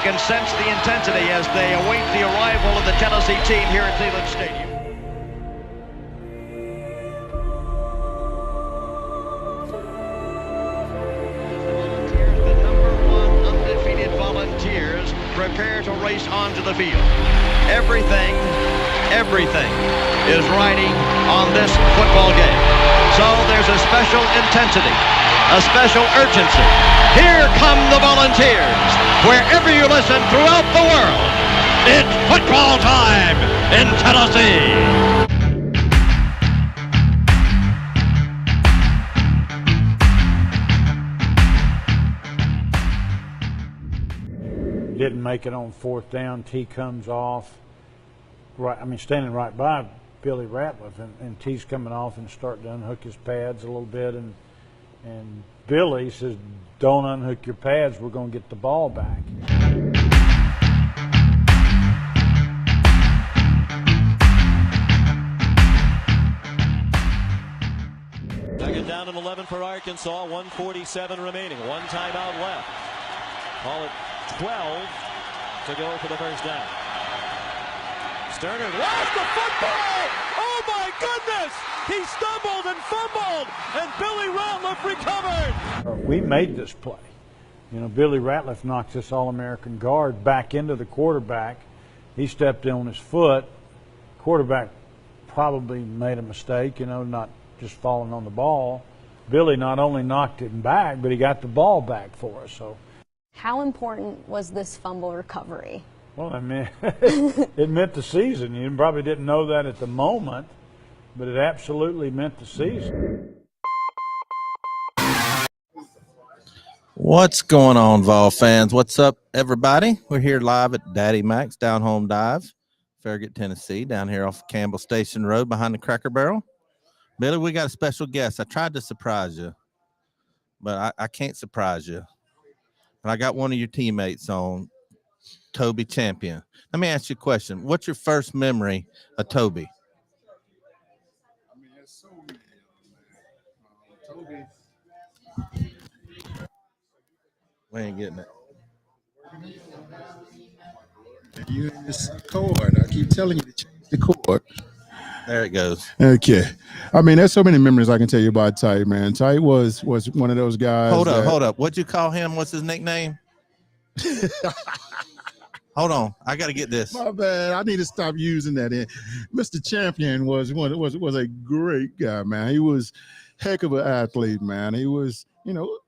can sense the intensity as they await the arrival of the Tennessee team here at Neyland Stadium. The #1 undefeated Volunteers prepare to race onto the field. Everything is riding on this football game. So there's a special intensity, a special urgency. Here come the Volunteers. Wherever you listen throughout the world, it's football time in Tennessee. Didn't make it on 4th down. T comes off. Standing right by Billy Ratliff, and T's coming off and starting to unhook his pads a little bit, and Billy says, "Don't unhook your pads. We're going to get the ball back." Second down and 11 for Arkansas. 1:47 remaining. One timeout left. Call it 12 to go for the first down. Sterner lost the football! Oh my goodness! He stumbled and fumbled, and Billy Ratliff recovered. We made this play. Billy Ratliff knocked this All-American guard back into the quarterback. He stepped in on his foot. Quarterback probably made a mistake, not just falling on the ball. Billy not only knocked it back, but he got the ball back for us. So, how important was this fumble recovery? Well, it meant the season. You probably didn't know that at the moment, but it absolutely meant the season. What's going on, Vol fans? What's up, everybody? We're here live at Daddy Mac's Down Home Dive, Farragut, Tennessee, down here off Campbell Station Road behind the Cracker Barrel. Billy, we got a special guest. I tried to surprise you, but I can't surprise you. And I got one of your teammates on, Toby Champion. Let me ask you a question. What's your first memory of Toby? There's so many, man. Toby. We ain't getting it. You in this cord. I keep telling you to change the cord. There it goes. Okay. There's so many memories I can tell you about Ty, man. Ty was one of those guys. Hold up. What'd you call him? What's his nickname? Hold on, I got to get this. My bad. I need to stop using that. Mr. Champion was a great guy, man. He was heck of an athlete, man. He was,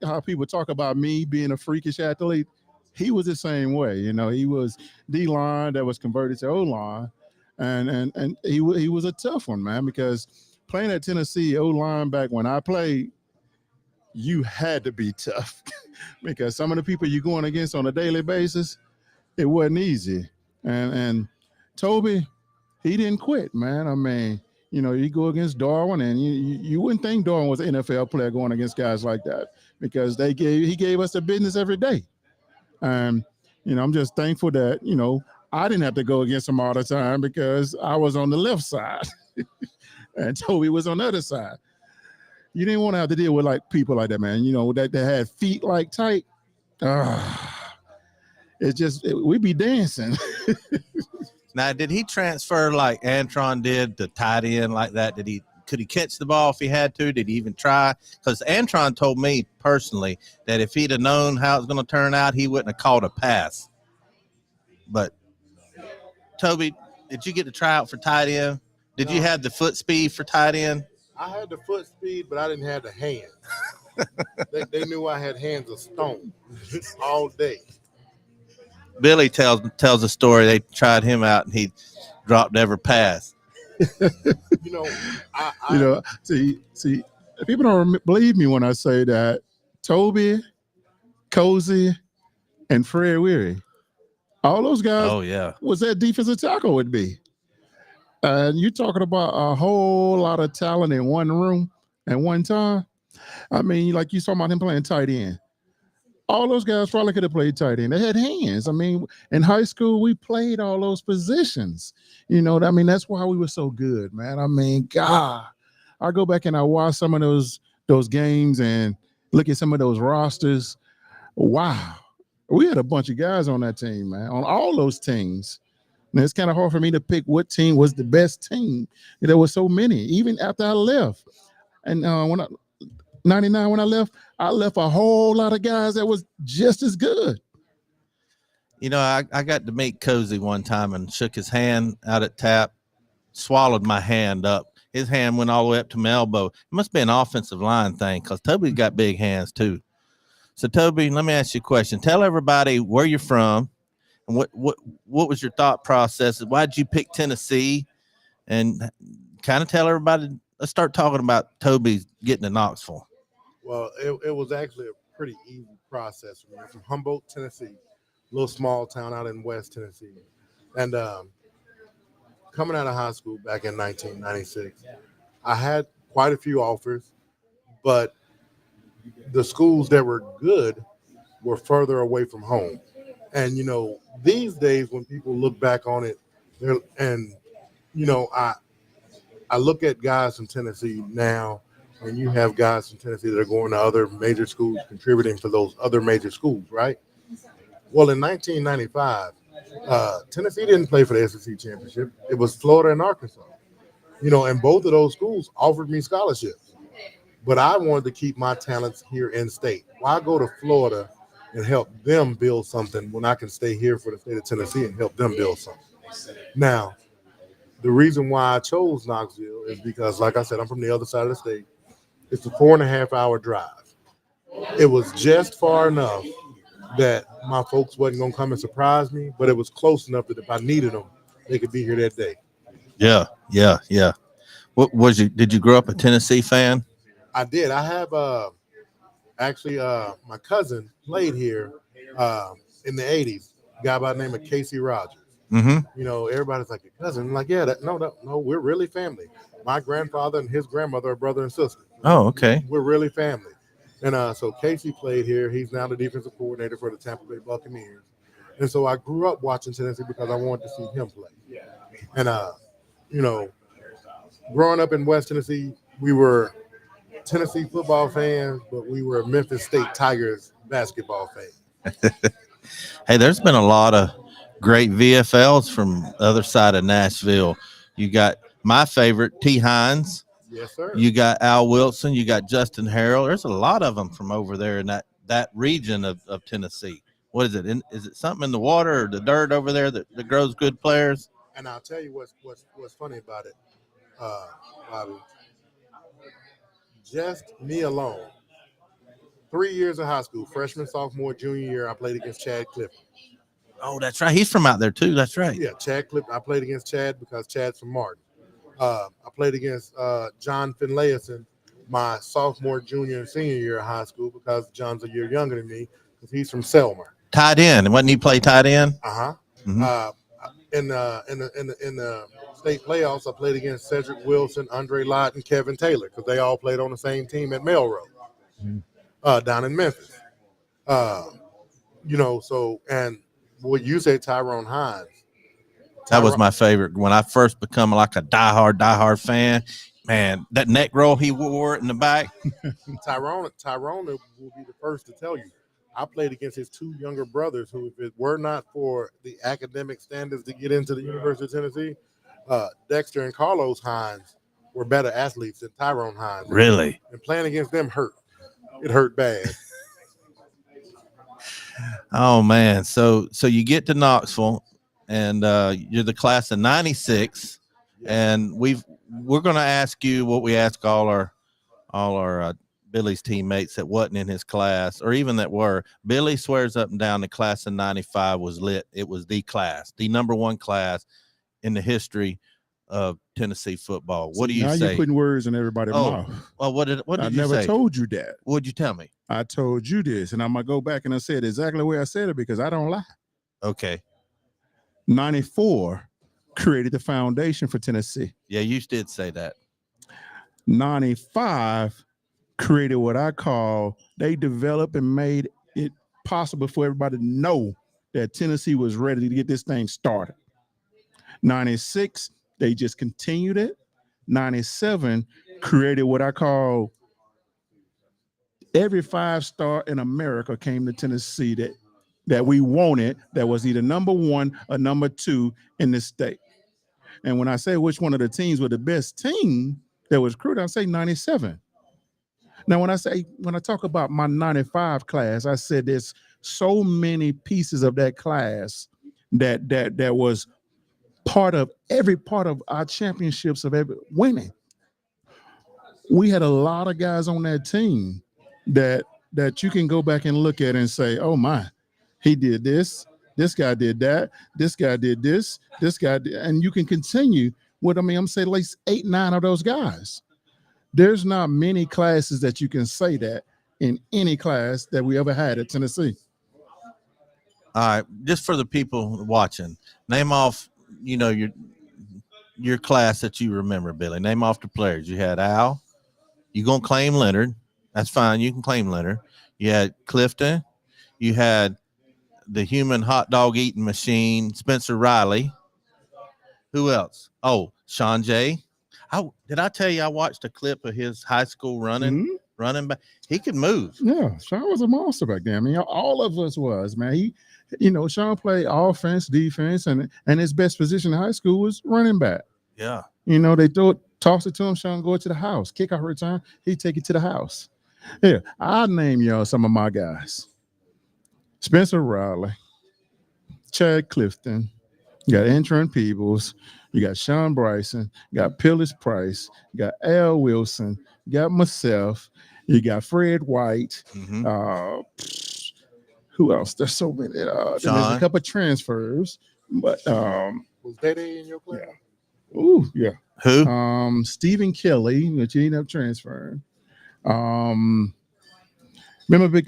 how people talk about me being a freakish athlete. He was the same way. He was D-line that was converted to O-line, and he was a tough one, man. Because playing at Tennessee O-line back when I played, you had to be tough because some of the people you're going against on a daily basis. It wasn't easy. And Toby, he didn't quit, man. You go against Darwin, and you wouldn't think Darwin was an NFL player going against guys like that because he gave us the business every day. And, I'm just thankful that, I didn't have to go against him all the time because I was on the left side and Toby was on the other side. You didn't want to have to deal with people like that, man, that had feet like tight. It's just we'd be dancing. Now, did he transfer like Antron did to tight end like that? Could he catch the ball if he had to? Did he even try? Because Antron told me personally that if he'd have known how it was going to turn out, he wouldn't have called a pass. But Toby, did you get to try out for tight end? Did you have the foot speed for tight end? I had the foot speed, but I didn't have the hands. they knew I had hands of stone all day. Billy tells a story. They tried him out, and he dropped every pass. See, people don't believe me when I say that Toby, Cozy, and Fred Weary, all those guys was that defensive tackle would be. And you're talking about a whole lot of talent in one room at one time. Like you saw about him playing tight end. All those guys probably could have played tight end. They had hands. In high school, we played all those positions. That's why we were so good, man. God, I go back and I watch some of those games and look at some of those rosters. Wow. We had a bunch of guys on that team, man, on all those teams. And it's kind of hard for me to pick what team was the best team. There were so many, even after I left. And when I 99, when I left a whole lot of guys that was just as good. You know, I got to meet Cozy one time and shook his hand out at tap, swallowed my hand up. His hand went all the way up to my elbow. It must be an offensive line thing because Toby's got big hands too. So, Toby, let me ask you a question. Tell everybody where you're from and what was your thought process? Why did you pick Tennessee? And kind of tell everybody, let's start talking about Toby getting to Knoxville. Well, it was actually a pretty easy process for me. I'm from Humboldt, Tennessee, a little small town out in West Tennessee. And coming out of high school back in 1996, I had quite a few offers, but the schools that were good were further away from home. And, you know, these days when people look back on it, and, you know, I look at guys from Tennessee now, and you have guys from Tennessee that are going to other major schools, contributing for those other major schools, right? Well, in 1995, Tennessee didn't play for the SEC championship. It was Florida and Arkansas. You know, and both of those schools offered me scholarships. But I wanted to keep my talents here in state. Why go to Florida and help them build something when I can stay here for the state of Tennessee and help them build something? Now, the reason why I chose Knoxville is because, like I said, I'm from the other side of the state. It's a 4.5-hour drive. It was just far enough that my folks wasn't going to come and surprise me, but it was close enough that if I needed them, they could be here that day. Yeah. What was you? Did you grow up a Tennessee fan? I did. I have my cousin played here in the 80s, a guy by the name of Casey Rogers. Mm-hmm. You know, everybody's like, your cousin? I'm like, yeah, no, we're really family. My grandfather and his grandmother are brother and sister. Oh, okay. We're really family. And so Casey played here. He's now the defensive coordinator for the Tampa Bay Buccaneers. And so I grew up watching Tennessee because I wanted to see him play. And, you know, growing up in West Tennessee, we were Tennessee football fans, but we were Memphis State Tigers basketball fans. Hey, there's been a lot of great VFLs from the other side of Nashville. You got my favorite, T. Hines. Yes, sir. You got Al Wilson. You got Justin Harrell. There's a lot of them from over there in that region of Tennessee. What is it? Is it something in the water or the dirt over there that grows good players? And I'll tell you what's funny about it, Bobby. Just me alone. 3 years of high school, freshman, sophomore, junior year, I played against Chad Clifford. Oh, that's right. He's from out there too. That's right. Yeah, Chad Clifford. I played against Chad because Chad's from Martin. I played against John Finlayson my sophomore, junior, and senior year of high school because John's a year younger than me because he's from Selmer. Tight end. Wasn't he play tight end? Mm-hmm. In the state playoffs, I played against Cedric Wilson, Andre Lott, and Kevin Taylor because they all played on the same team at Melrose down in Memphis. You know, so, and what you say, Tyrone Hines. That was my favorite. When I first become like a diehard fan, man, that neck roll he wore in the back. Tyrone will be the first to tell you. I played against his two younger brothers who, if it were not for the academic standards to get into the University of Tennessee, Dexter and Carlos Hines were better athletes than Tyrone Hines. Really? And playing against them hurt. It hurt bad. Oh, man. So you get to Knoxville, and you're the class of 96, and we're going to ask you what we ask all our Billy's teammates that wasn't in his class, or even that were. Billy swears up and down the class of 95 was lit. It was the class, the number one class in the history of Tennessee football. What do you say? Now you're putting words in everybody's mouth. Well, what did I you never say? told you that. What'd you tell me? I told you this, and I'm going to go back and I said exactly the way I said it because I don't lie. Okay. 94 created the foundation for Tennessee. Yeah, you did say that. 95 created what I call, they developed and made it possible for everybody to know that Tennessee was ready to get this thing started. 96, they just continued it. 97 created what I call every 5-star in America came to Tennessee that that we wanted that was either number 1 or number 2 in the state. And when I say which one of the teams were the best team that was recruited, I say 97. Now, when I talk about my 95 class, I said there's so many pieces of that class that was part of every part of our championships of every winning. We had a lot of guys on that team that you can go back and look at and say, oh my, he did this guy did that, this guy did this guy did, and you can continue with, I'm saying at least 8, 9 of those guys. There's not many classes that you can say that in any class that we ever had at Tennessee. All right, just for the people watching, name off, your class that you remember, Billy. Name off the players. You had Al. You gonna claim Leonard? That's fine. You can claim Leonard. You had Clifton. You had the human hot dog eating machine, Spencer Riley. Who else? Oh, Sean J. Did I tell you I watched a clip of his high school running back? He could move. Yeah, Sean was a monster back then. All of us was, man. Sean played offense, defense, and his best position in high school was running back. Yeah. They toss it to him, Sean, go to the house. Kickoff return, he'd take it to the house. Yeah, I'll name y'all some of my guys. Spencer Riley, Chad Clifton, you got Antron Peebles, you got Sean Bryson, you got Pillis Price, you got Al Wilson, you got myself, you got Fred White. Who else? There's so many. There's a couple of transfers, but was Day in your class? Yeah. Ooh, yeah. Who? Stephen Kelly, which he ended up transferring. Remember big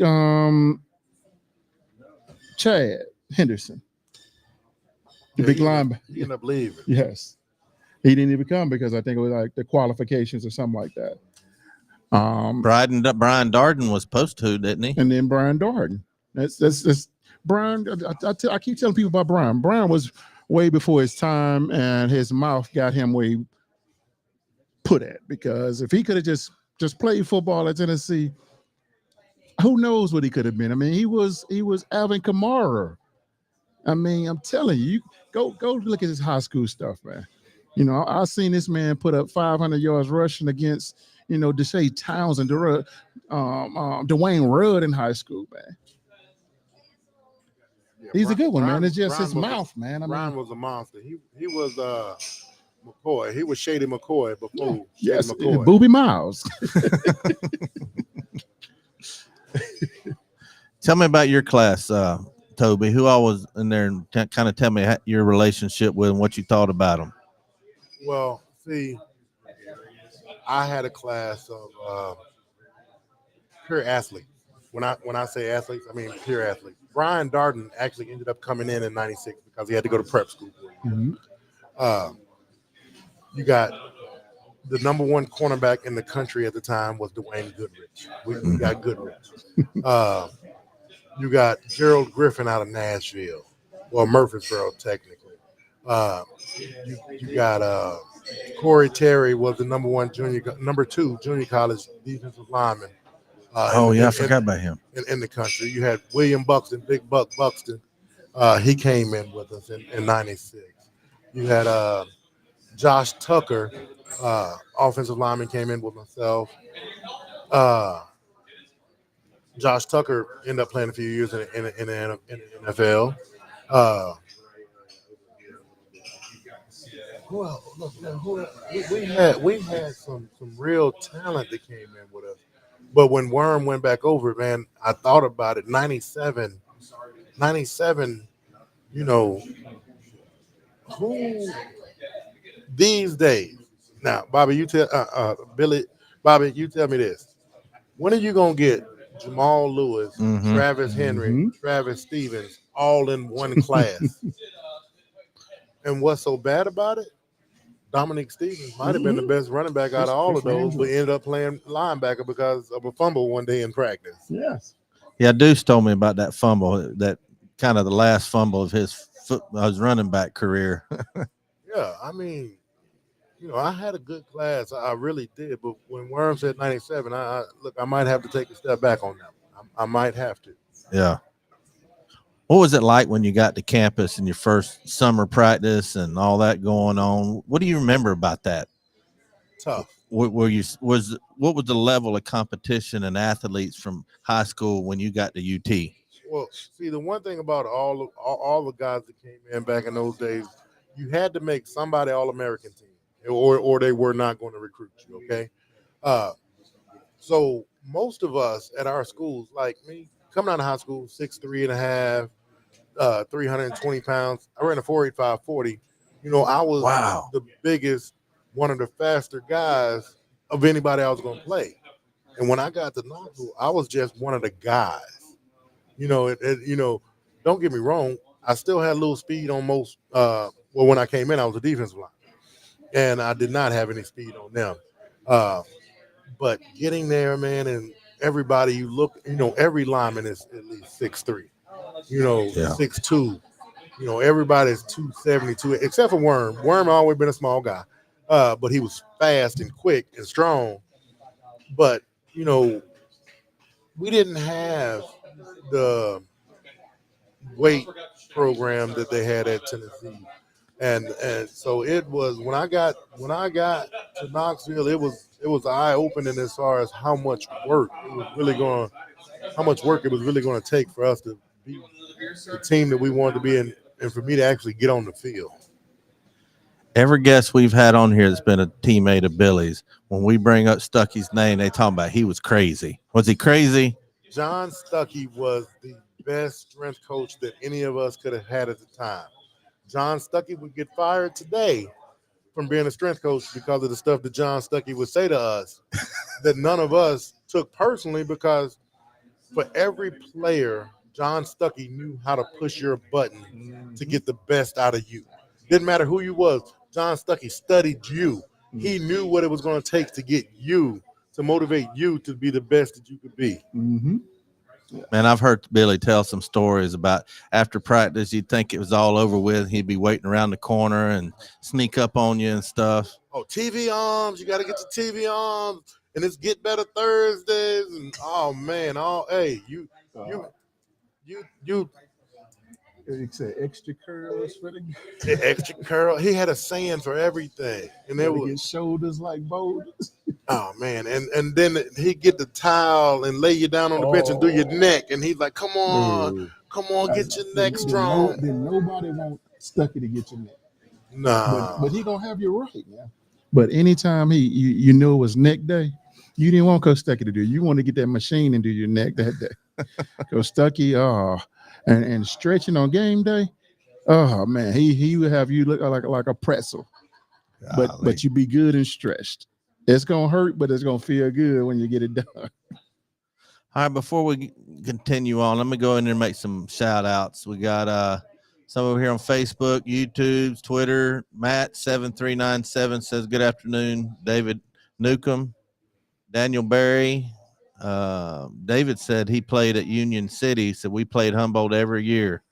Chad Henderson, the big linebacker. He ended up leaving. Yes, he didn't even come because I think it was like the qualifications or something like that. Brian Darden was supposed to, didn't he? And then Brian Darden. That's Brian. I keep telling people about Brian. Brian was way before his time, and his mouth got him where he put at. Because if he could have just played football at Tennessee, who knows what he could have been? He was Alvin Kamara. I'm telling you, go look at his high school stuff, man. I've seen this man put up 500 yards rushing against, Deshae Townsend, Dwayne Rudd in high school, man. Yeah, he's a good one, man. It's just his mouth, man. Brian was a monster. He was McCoy. He was Shady McCoy before. Yes, Shady McCoy. Booby Miles. Tell me about your class, Toby. Who all was in there, and kind of tell me your relationship with and what you thought about them. Well, see, I had a class of pure athletes. When I say athletes, I mean pure athletes. Brian Darden actually ended up coming in '96 because he had to go to prep school. Mm-hmm. You got the number 1 cornerback in the country at the time was Dwayne Goodrich. We got Goodrich. You got Gerald Griffin out of Nashville, or Murfreesboro, technically. You got Corey Terry was the number 2 junior college defensive lineman. I forgot about him. In the country. You had William Buxton, Big Buck Buxton. He came in with us in '96. You had Josh Tucker, offensive lineman, came in with myself. Josh Tucker ended up playing a few years in the NFL. We had some real talent that came in with us. But when Worm went back over, man, I thought about it. 97, who these days? Now, Bobby, you tell Bobby, you tell me this. When are you gonna get Jamal Lewis, Travis Henry, Travis Stevens all in one class? And what's so bad about it? Dominic Stevens might have been the best running back out of all of those, but ended up playing linebacker because of a fumble one day in practice. Yes. Yeah, Deuce told me about that fumble, that kind of the last fumble of his running back career. Yeah, I had a good class. I really did. But when Worm said 97, I might have to take a step back on that one. I might have to. Yeah. What was it like when you got to campus and your first summer practice and all that going on? What do you remember about that? Tough. What was the level of competition and athletes from high school when you got to UT? Well, see, the one thing about all the guys that came in back in those days, you had to make somebody All-American team, or they were not going to recruit you. Okay, so most of us at our schools, like me, coming out of high school, 6'3.5", 320 pounds. I ran a 4.85 40. You know, I was the biggest, one of the faster guys of anybody I was going to play. And when I got to Knoxville, I was just one of the guys. You know, don't get me wrong. I still had a little speed on most. When I came in, I was a defensive line, and I did not have any speed on them. But getting there, man, and everybody you look, every lineman is at least 6'3", 6'2". Everybody's 272, except for Worm. Worm always been a small guy, but he was fast and quick and strong. But we didn't have the weight program that they had at Tennessee, and so it was when I got to Knoxville, it was eye opening as far as how much work it was really going to take for us to be the team that we wanted to be in, and for me to actually get on the field. Every guest we've had on here that's been a teammate of Billy's, when we bring up Stuckey's name, they talk about he was crazy. Was he crazy? John Stuckey was the best strength coach that any of us could have had at the time. John Stuckey would get fired today from being a strength coach because of the stuff that John Stuckey would say to us that none of us took personally, because for every player, John Stuckey knew how to push your button to get the best out of you. Didn't matter who you was. John Stuckey studied you. He knew what it was going to take to get you, to motivate you to be the best that you could be. Mm-hmm. Man, I've heard Billy tell some stories about after practice, you'd think it was all over with. He'd be waiting around the corner and sneak up on you and stuff. Oh, TV arms. You got to get your TV arms. And it's Get Better Thursdays. And, oh, man. You said extra curls for the extra curl. He had a saying for everything, and there was shoulders like boulders. Oh man, and then he'd get the towel and lay you down on the bench and do your neck, and he's like, "Come on, get your neck strong." Then nobody want Stuckey to get your neck. Nah, but he gonna have you right. Yeah. But anytime you know it was neck day, you didn't want Coach Stuckey to do it. You want to get that machine and do your neck that day. Coach Stuckey, and stretching on game day, oh man, he would have you look like a pretzel. But you be good and stretched. It's gonna hurt, but it's gonna feel good when you get it done. All right, before we continue on, let me go in there and make some shout outs. We got some over here on Facebook, YouTube, Twitter. Matt7397 says good afternoon. David Newcomb, Daniel Berry. David said he played at Union City, so we played Humboldt every year.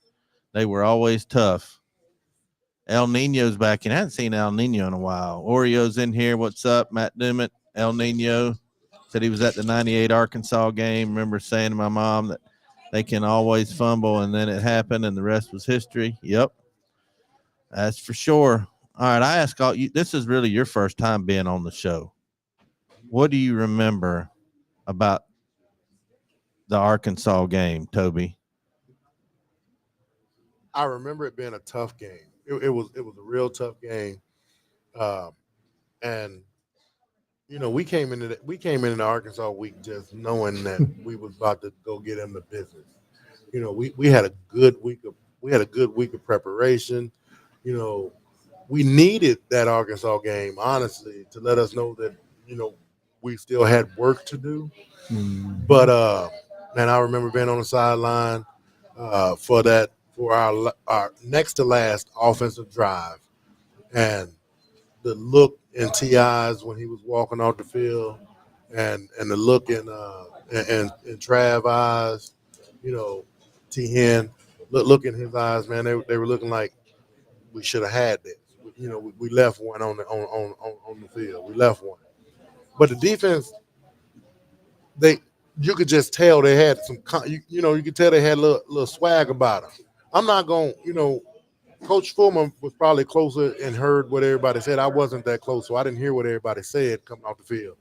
They were always tough. El Nino's back in. I haven't seen El Nino in a while. Oreo's in here. What's up? Matt Dumit, El Nino said he was at the 98 Arkansas game. Remember saying to my mom that they can always fumble, and then it happened, and the rest was history. Yep, that's for sure. All right, I ask all you. This is really your first time being on the show. What do you remember about the Arkansas game, Toby? I remember it being a tough game. It was a real tough game, and we came into Arkansas week just knowing that we was about to go get them the business. We had a good week of preparation. We needed that Arkansas game, honestly, to let us know that we still had work to do. But man, I remember being on the sideline for our next to last offensive drive, and the look in T.I.'s when he was walking off the field, and the look in Trav's eyes, T-Hen, look in his eyes, man. They were looking like we should have had this. We left one on the field. We left one, but the defense, you could just tell they had some, you could tell they had a little swag about them. I'm not going to, Coach Fulmer was probably closer and heard what everybody said. I wasn't that close, so I didn't hear what everybody said coming off the field.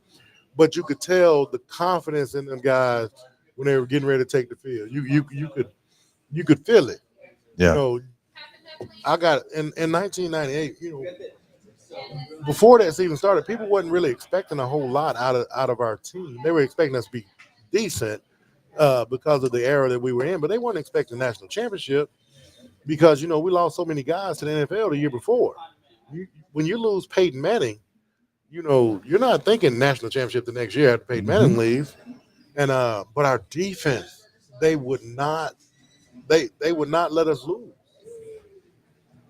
But you could tell the confidence in them guys when they were getting ready to take the field. You could feel it. Yeah. I got in 1998. Before that season started, people wasn't really expecting a whole lot out of our team. They were expecting us to be decent because of the era that we were in, but they weren't expecting national championship because we lost so many guys to the NFL the year before. When you lose Peyton Manning, you're not thinking national championship the next year after Peyton Manning leaves. And but our defense, they would not let us lose.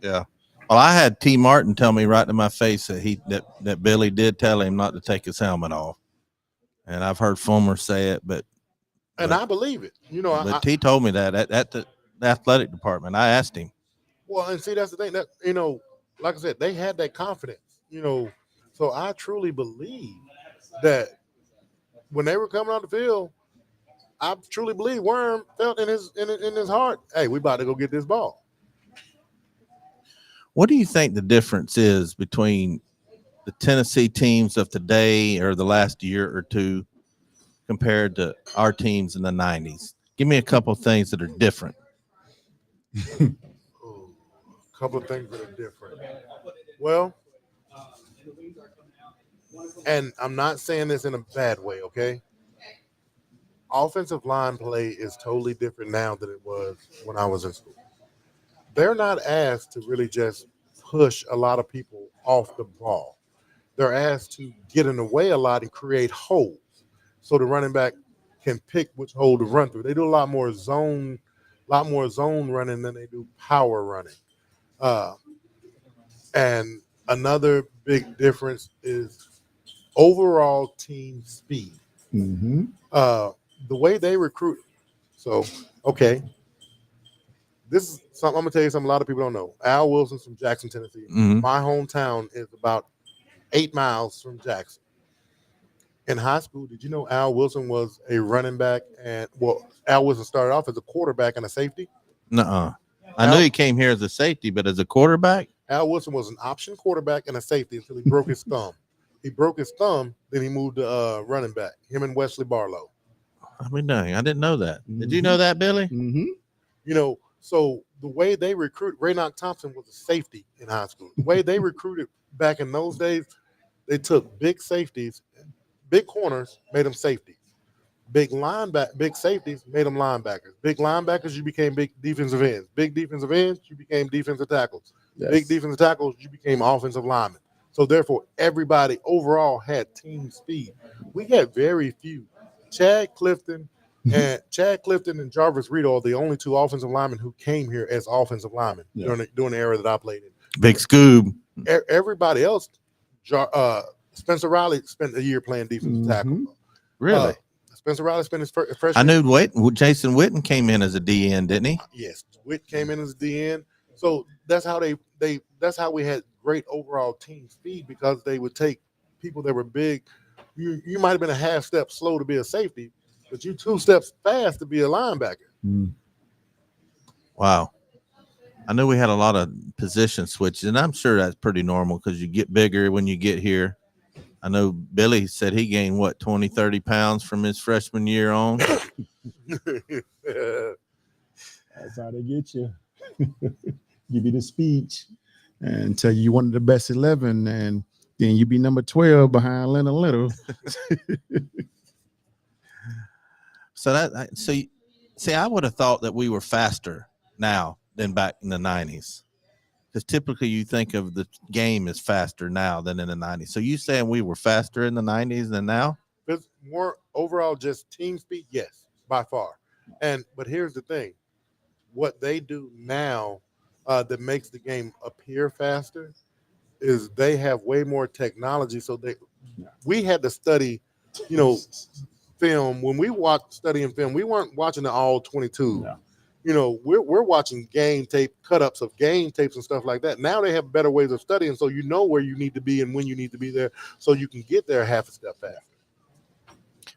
Yeah. Well, I had T. Martin tell me right to my face that Billy did tell him not to take his helmet off, and I've heard Fulmer say it, but I believe it. But T told me that at the athletic department. I asked him. Well, and see, that's the thing that like I said, they had that confidence. So I truly believe that when they were coming on the field, I truly believe Worm felt in his heart, hey, we about to go get this ball. What do you think the difference is between the Tennessee teams of today or the last year or two compared to our teams in the 90s? Give me a couple of things that are different. A couple of things that are different. Well, and I'm not saying this in a bad way, okay? Offensive line play is totally different now than it was when I was in school. They're not asked to really just push a lot of people off the ball. They're asked to get in the way a lot and create holes so the running back can pick which hole to run through. They do a lot more zone running than they do power running. And another big difference is overall team speed. Mm-hmm. The way they recruit. So, okay. This is something I'm going to tell you something a lot of people don't know. Al Wilson's from Jackson, Tennessee. Mm-hmm. My hometown is about 8 miles from Jackson. In high school, did you know Al Wilson was a running back? Al Wilson started off as a quarterback and a safety. Nuh-uh. I knew he came here as a safety, but as a quarterback? Al Wilson was an option quarterback and a safety until he broke his thumb. He broke his thumb, then he moved to running back, him and Wesley Barlow. I mean, dang, I didn't know that. Mm-hmm. Did you know that, Billy? Mm-hmm. So the way they recruit, Raynock Thompson was a safety in high school. The way they recruited back in those days, they took big safeties, big corners, made them safeties. Big safeties made them linebackers. Big linebackers, you became big defensive ends. Big defensive ends, you became defensive tackles. Yes. Big defensive tackles, you became offensive linemen. So therefore, everybody overall had team speed. We had very few. Chad Clifton and Jarvis Reed are the only two offensive linemen who came here as offensive linemen during the era that I played in. Big Scoob. Everybody else, Spencer Riley spent a year playing defensive tackle. Really? Spencer Riley spent his freshman. I knew Jason Witten came in as a DN, didn't he? Yes, Witt came in as a DN. So that's how that's how we had great overall team speed, because they would take people that were big. You might have been a half step slow to be a safety, but you 2 steps fast to be a linebacker. Wow. I knew we had a lot of position switches, and I'm sure that's pretty normal because you get bigger when you get here. I know Billy said he gained, 20, 30 pounds from his freshman year on. That's how they get you. Give you the speech and tell you one of the best 11, and then you be number 12 behind Leonard Little. I would have thought that we were faster now than back in the 90s. Because typically you think of the game as faster now than in the 90s. So you saying we were faster in the 90s than now? It's more overall just team speed, yes, by far. But here's the thing. What they do now that makes the game appear faster is they have way more technology. So we had to study, film. When we studying film, we weren't watching the all 22. No. We're watching game tape, cut-ups of game tapes and stuff like that. Now they have better ways of studying, so you know where you need to be and when you need to be there, so you can get there half a step faster.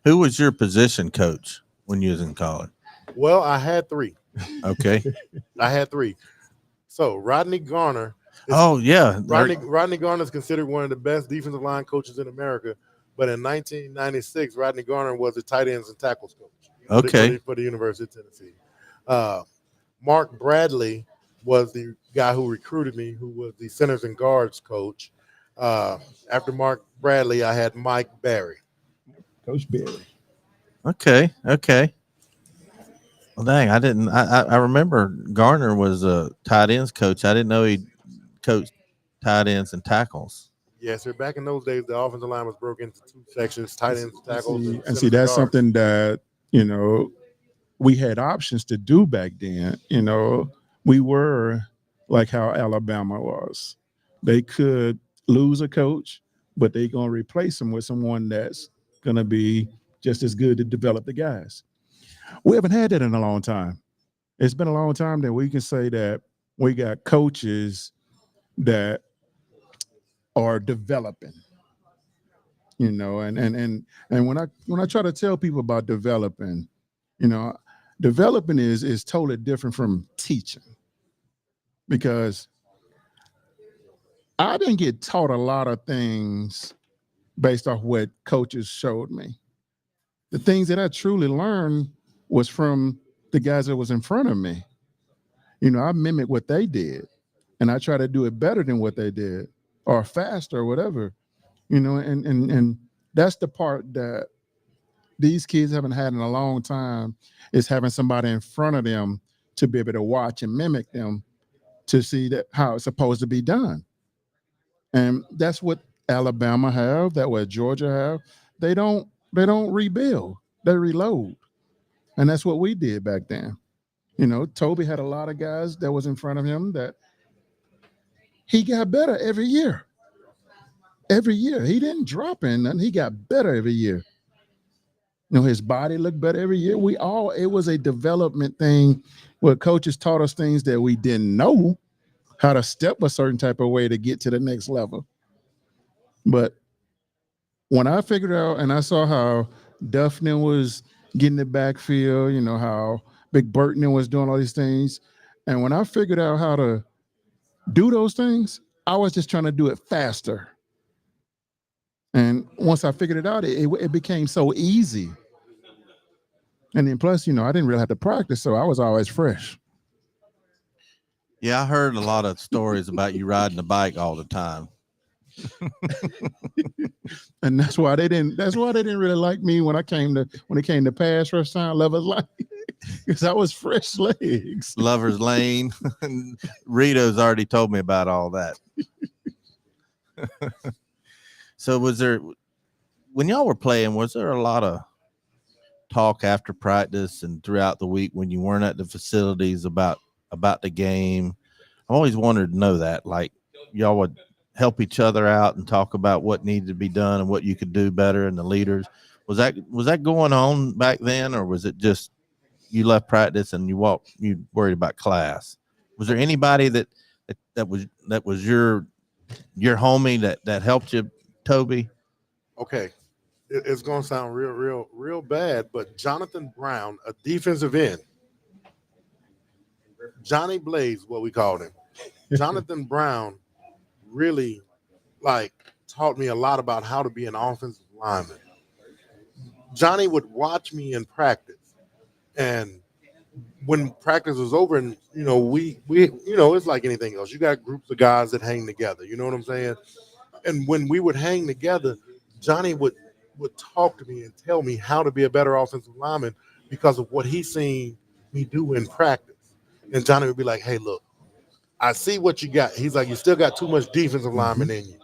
Who was your position coach when you was in college? Well, I had 3. Okay. I had 3. So Rodney Garner. Rodney Garner is considered one of the best defensive line coaches in America. But in 1996, Rodney Garner was the tight ends and tackles coach. Okay. For the University of Tennessee. Mark Bradley was the guy who recruited me, who was the centers and guards coach. After Mark Bradley, I had Mike Barry. Coach Barry. Okay. Well, dang, I remember Garner was a tight ends coach. I didn't know he coached tight ends and tackles. Yes, sir. Back in those days, the offensive line was broken into 2 sections: tight ends, tackles, and that's something that we had options to do back then. We were like how Alabama was. They could lose a coach, but they're gonna replace him with someone that's gonna be just as good to develop the guys. We haven't had that in a long time. It's been a long time that we can say that we got coaches that are developing, and when I try to tell people about developing, developing is totally different from teaching, because I didn't get taught a lot of things based off what coaches showed me. The things that I truly learned was from the guys that was in front of me. I mimic what they did, and I try to do it better than what they did, or faster, or whatever. And that's the part that these kids haven't had in a long time, is having somebody in front of them to be able to watch and mimic them to see that how it's supposed to be done. And that's what Alabama have, that what Georgia have. They don't rebuild, they reload. And that's what we did back then. Toby had a lot of guys that was in front of him that he got better every year. Every year. He didn't drop in nothing. He got better every year. His body looked better every year. It was a development thing where coaches taught us things that we didn't know, how to step a certain type of way to get to the next level. But when I figured out and I saw how Duffner was getting the backfield, how Big Burton was doing all these things. And when I figured out how to do those things, I was just trying to do it faster. And once I figured it out, it became so easy. And then plus, I didn't really have to practice, so I was always fresh. Yeah, I heard a lot of stories about you riding the bike all the time. And that's why they didn't really like me when it came to pass rush time, Lover's Lane, because I was fresh legs. Lover's Lane. Rito's already told me about all that. So when y'all were playing, was there a lot of talk after practice and throughout the week when you weren't at the facilities about the game? I always wanted to know that, like, y'all would help each other out and talk about what needed to be done and what you could do better, and the leaders. Was that going on back then, or was it just you left practice and you worried about class? Was there anybody that was your homie that helped you, Toby? Okay, it's going to sound real bad, but Jonathan Brown, a defensive end, Johnny Blaze, what we called him, Jonathan Brown, really taught me a lot about how to be an offensive lineman. Johnny would watch me in practice, and when practice was over, and we it's like anything else. You got groups of guys that hang together. You know what I'm saying? And when we would hang together, Johnny would talk to me and tell me how to be a better offensive lineman because of what he seen me do in practice. And Johnny would be like, "Hey, look, I see what you got." He's like, "You still got too much defensive lineman in you."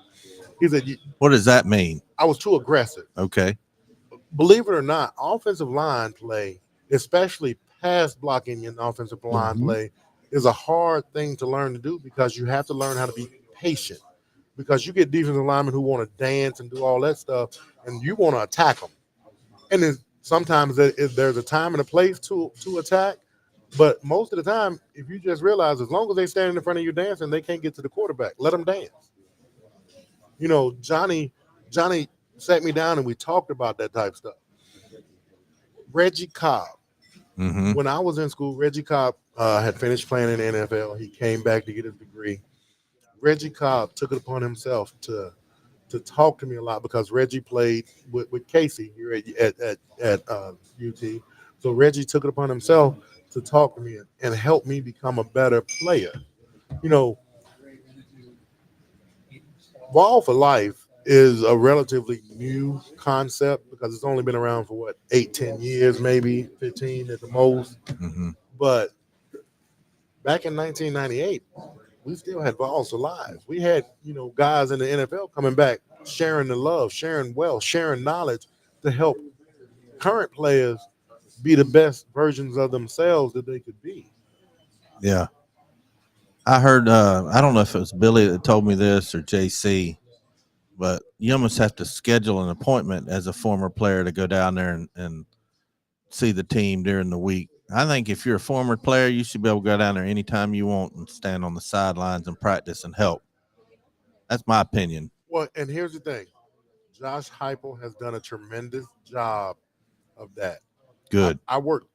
He said, "What does that mean?" I was too aggressive. Okay. Believe it or not, offensive line play, especially pass blocking in offensive line play, is a hard thing to learn to do because you have to learn how to be patient. Because you get defensive linemen who want to dance and do all that stuff, and you want to attack them. And then sometimes there's a time and a place to attack, but most of the time, if you just realize as long as they stand in front of you dancing, they can't get to the quarterback. Let them dance. Johnny sat me down and we talked about that type of stuff. Reggie Cobb, Mm-hmm. When I was in school, Reggie Cobb had finished playing in the NFL. He came back to get his degree. Reggie Cobb took it upon himself to talk to me a lot because Reggie played with Casey here at UT. So Reggie took it upon himself to talk to me and help me become a better player. You know, Ball for Life is a relatively new concept because it's only been around for 8-10 years, maybe 15 at the most. Mm-hmm. But back in 1998, we still had balls for lives. We had, guys in the NFL coming back, sharing the love, sharing wealth, sharing knowledge to help current players be the best versions of themselves that they could be. Yeah. I heard, I don't know if it was Billy that told me this or JC, but you almost have to schedule an appointment as a former player to go down there and see the team during the week. I think if you're a former player, you should be able to go down there anytime you want and stand on the sidelines and practice and help. That's my opinion. Well, and here's the thing. Josh Heupel has done a tremendous job of that. Good. I work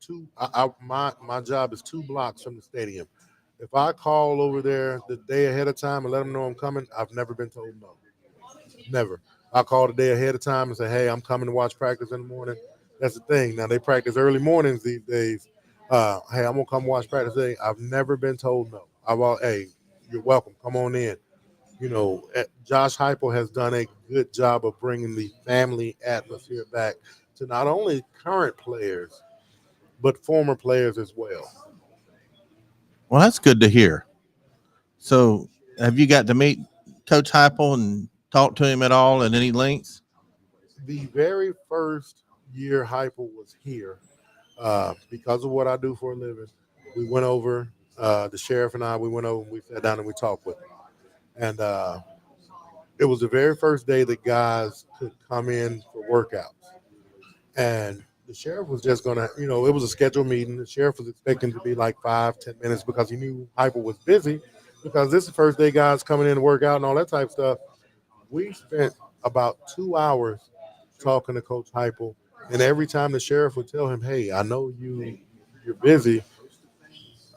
my job is 2 blocks from the stadium. If I call over there the day ahead of time and let them know I'm coming, I've never been told no. Never. I call the day ahead of time and say, hey, I'm coming to watch practice in the morning. That's the thing. Now, they practice early mornings these days. Hey, I'm going to come watch practice today. I've never been told no. Hey, you're welcome. Come on in. Josh Heupel has done a good job of bringing the family atmosphere back to not only current players, but former players as well. Well, that's good to hear. So, have you got to meet Coach Heupel and talk to him at all at any lengths? The very first year Heupel was here, because of what I do for a living, we went over, the sheriff and I, we went over and we sat down and we talked with him. And it was the very first day that guys could come in for workouts. And the sheriff was just going to, it was a scheduled meeting. The sheriff was expecting to be like 5-10 minutes because he knew Heupel was busy because this is the first day guys coming in to work out and all that type of stuff. We spent about 2 hours talking to Coach Heupel. And every time the sheriff would tell him, hey, I know you're busy,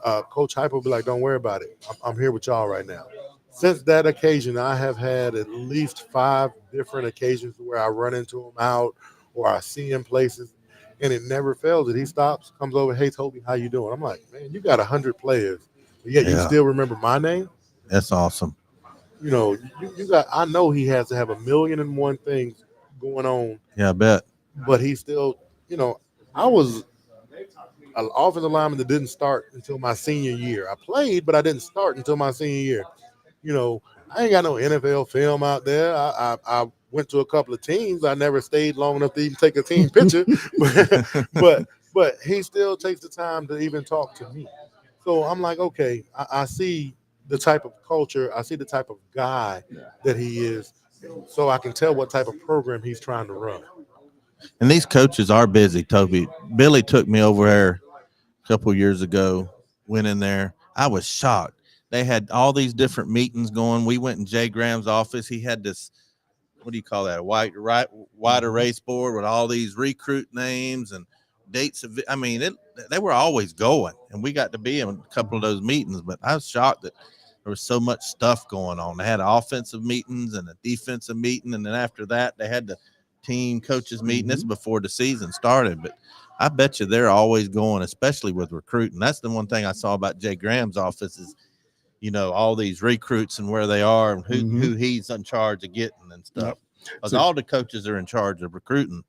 Coach Heupel would be like, don't worry about it. I'm here with y'all right now. Since that occasion, I have had at least 5 different occasions where I run into him out or I see him places, and it never fails that he stops, comes over, hey, Toby, how you doing? I'm like, man, you got 100 players, but yet you still remember my name? That's awesome. You got. I know he has to have 1,000,001 things going on. Yeah, I bet. But he still, I was an offensive lineman that didn't start until my senior year. I played, but I didn't start until my senior year. I ain't got no NFL film out there. I went to a couple of teams. I never stayed long enough to even take a team picture. but he still takes the time to even talk to me. So I'm like, okay, I see the type of culture. I see the type of guy that he is. So I can tell what type of program he's trying to run. And these coaches are busy, Toby. Billy took me over there a couple years ago, went in there. I was shocked. They had all these different meetings going. We went in Jay Graham's office. He had this, what do you call that, a white erase board with all these recruit names and dates. They were always going, and we got to be in a couple of those meetings. But I was shocked that there was so much stuff going on. They had offensive meetings and a defensive meeting, and then after that, they had the team coaches meeting. This is before the season started, but I bet you they're always going, especially with recruiting. That's the one thing I saw about Jay Graham's office is, all these recruits and where they are and who he's in charge of getting and stuff. Because all the coaches are in charge of recruiting.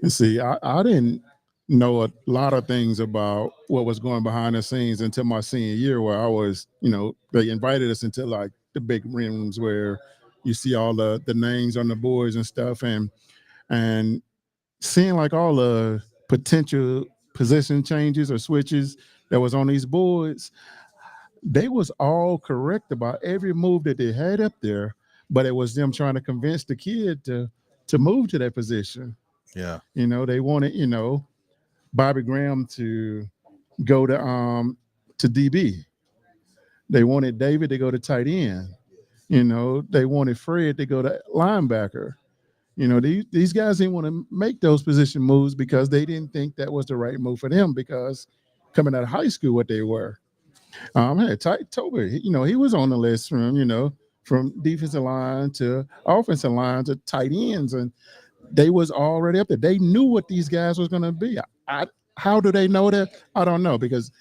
See, I didn't know a lot of things about what was going behind the scenes until my senior year, where I was, they invited us into like the big rooms where you see all the names on the boards and stuff, and seeing like all the potential position changes or switches that was on these boards. They was all correct about every move that they had up there, but it was them trying to convince the kid to move to that position. Yeah. They wanted, Bobby Graham to go to DB. They wanted David to go to tight end. They wanted Fred to go to linebacker. You know, these guys didn't want to make those position moves because they didn't think that was the right move for them, because coming out of high school, what they were. Hey, Toby, you know, he was on the list from, you know, from defensive line to offensive line to tight ends, and they was already up there. They knew what these guys was going to be. How do they know that? I don't know, because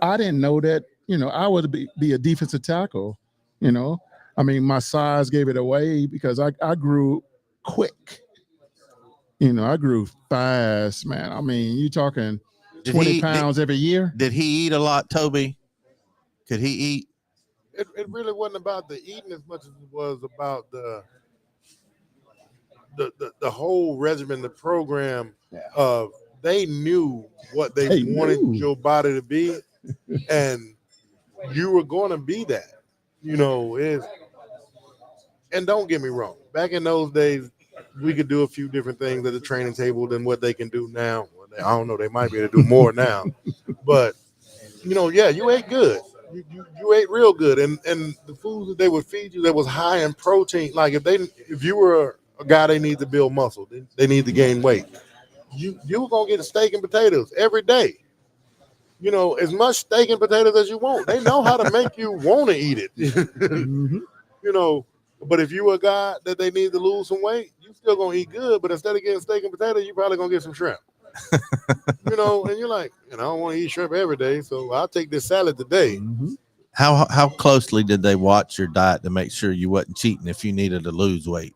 I didn't know that, you know, I would be a defensive tackle, you know. I mean, my size gave it away because I grew quick. You know, I grew fast, man. I mean, you talking 20 pounds every year. Did he eat a lot, Toby? Could he eat? It really wasn't about the eating as much as it was about the whole regimen, the program. They knew what they wanted your body to be, and you were going to be that. You know, and don't get me wrong. Back in those days, we could do a few different things at the training table than what they can do now. I don't know. They might be able to do more now, but you know, yeah, you ate good. You ate real good, and the foods that they would feed you that was high in protein. Like if you were a guy they need to build muscle, they need to gain weight. You were gonna get steak and potatoes every day. You know, as much steak and potatoes as you want. They know how to make you want to eat it. Mm-hmm. You know, but if you were a guy that they need to lose some weight, you still gonna eat good. But instead of getting steak and potatoes, you probably gonna get some shrimp. You know, and you're like, I don't want to eat shrimp every day, so I'll take this salad today. Mm-hmm. How closely did they watch your diet to make sure you wasn't cheating if you needed to lose weight?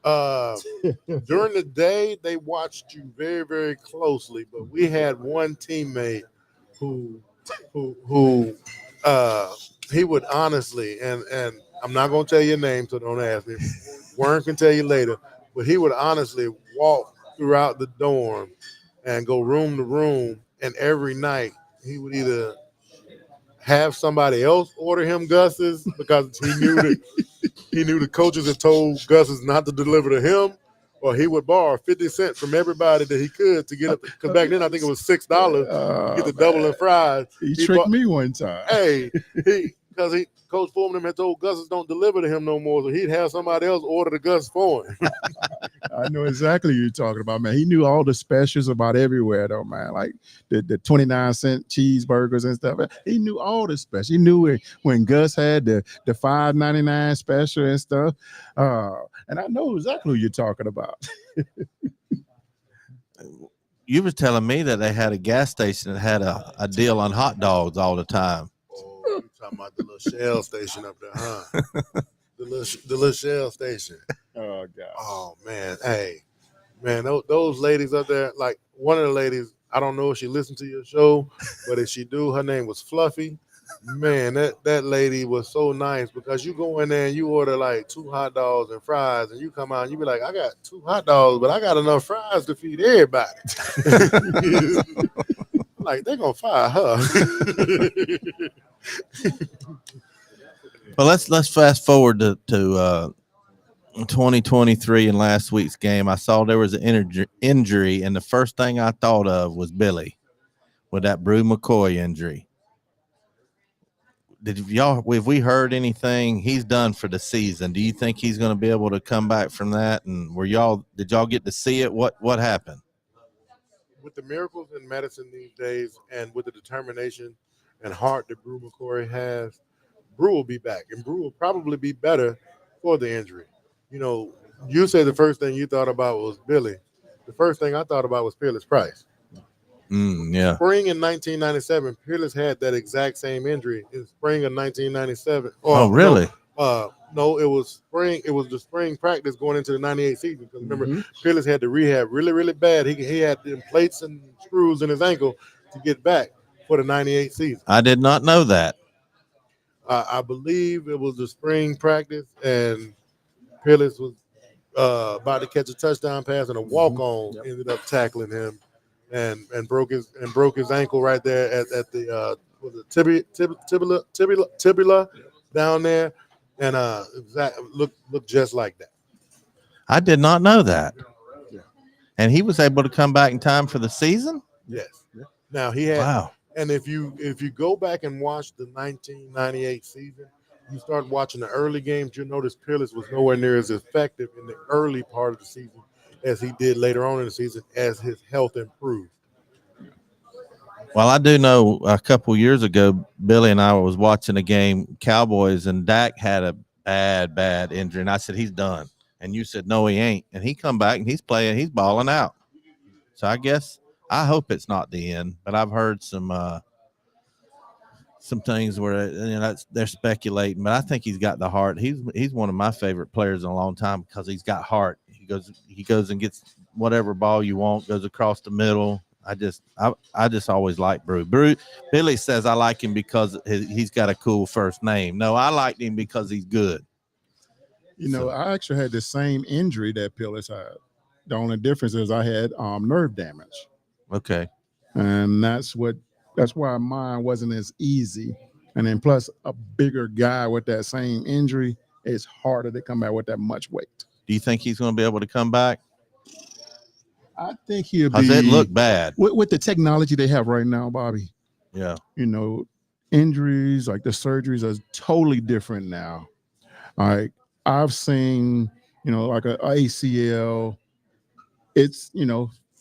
During the day, they watched you very, very closely. But we had one teammate who he would honestly, and I'm not gonna tell your name, so don't ask me. Warren can tell you later, but he would honestly walk throughout the dorm and go room to room, and every night he would either have somebody else order him Gus's because he knew the coaches had told Gus's not to deliver to him, or he would borrow 50 cents from everybody that he could to get up. Because back then I think it was $6 to get the double and fries. He tricked me one time. Hey, because Coach Foreman had told Gus's don't deliver to him no more, so he'd have somebody else order the Gus for him. I know exactly what you're talking about, man. He knew all the specials about everywhere, though, man. Like the 29-cent cheeseburgers and stuff. He knew all the specials. He knew when Gus had the $5.99 special and stuff. And I know exactly who you're talking about. You were telling me that they had a gas station that had a deal on hot dogs all the time. Oh, you're talking about the little Shell station up there, huh? The little Shell station. Oh, God. Oh, man. Hey, man, those ladies up there, like one of the ladies, I don't know if she listened to your show, but if she do, her name was Fluffy. Man, that lady was so nice, because you go in there and you order like 2 hot dogs and fries, and you come out and you be like, I got 2 hot dogs, but I got enough fries to feed everybody. Like, they're going to fire her. Well, let's fast forward to 2023 and last week's game. I saw there was an injury, and the first thing I thought of was Billy with that Brew McCoy injury. Have we heard anything he's done for the season? Do you think he's going to be able to come back from that? And did y'all get to see it? What happened? With the miracles in medicine these days, and with the determination and heart that Brew McCoy has, Brew will be back, and Brew will probably be better for the injury. You know, you said the first thing you thought about was Billy. The first thing I thought about was Peerless Price. Yeah. Spring in 1997, Peerless had that exact same injury in spring of 1997. Oh, really? No, it was spring. It was the spring practice going into the 98 season. Because remember, Peerless had to rehab really, really bad. He had them plates and screws in his ankle to get back for the 98 season. I did not know that. I believe it was the spring practice, and Peerless was about to catch a touchdown pass, and a walk-on ended up tackling him and broke his ankle right there at the tibula down there, and looked just like that. I did not know that. Yeah. And he was able to come back in time for the season? Yes. Yeah. Now he had. Wow. And if you go back and watch the 1998 season, you start watching the early games, you notice Peerless was nowhere near as effective in the early part of the season as he did later on in the season as his health improved. Well, I do know a couple years ago, Billy and I was watching a game, Cowboys, and Dak had a bad injury. And I said, he's done. And you said, no, he ain't. And he come back and he's playing, he's balling out. So I hope it's not the end, but I've heard some things where they're speculating, but I think he's got the heart. He's one of my favorite players in a long time because he's got heart. He goes and gets whatever ball you want, goes across the middle. I just always like Brew. Billy says I like him because he's got a cool first name. No, I like him because he's good. I actually had the same injury that Pillis had. The only difference is I had nerve damage. Okay. And that's why mine wasn't as easy. And then plus a bigger guy with that same injury, it's harder to come back with that much weight. Do you think he's going to be able to come back? I think he'll be. Does it look bad? With the technology they have right now, Bobby. Yeah. Injuries, like the surgeries are totally different now. Like I've seen, like a ACL, it's,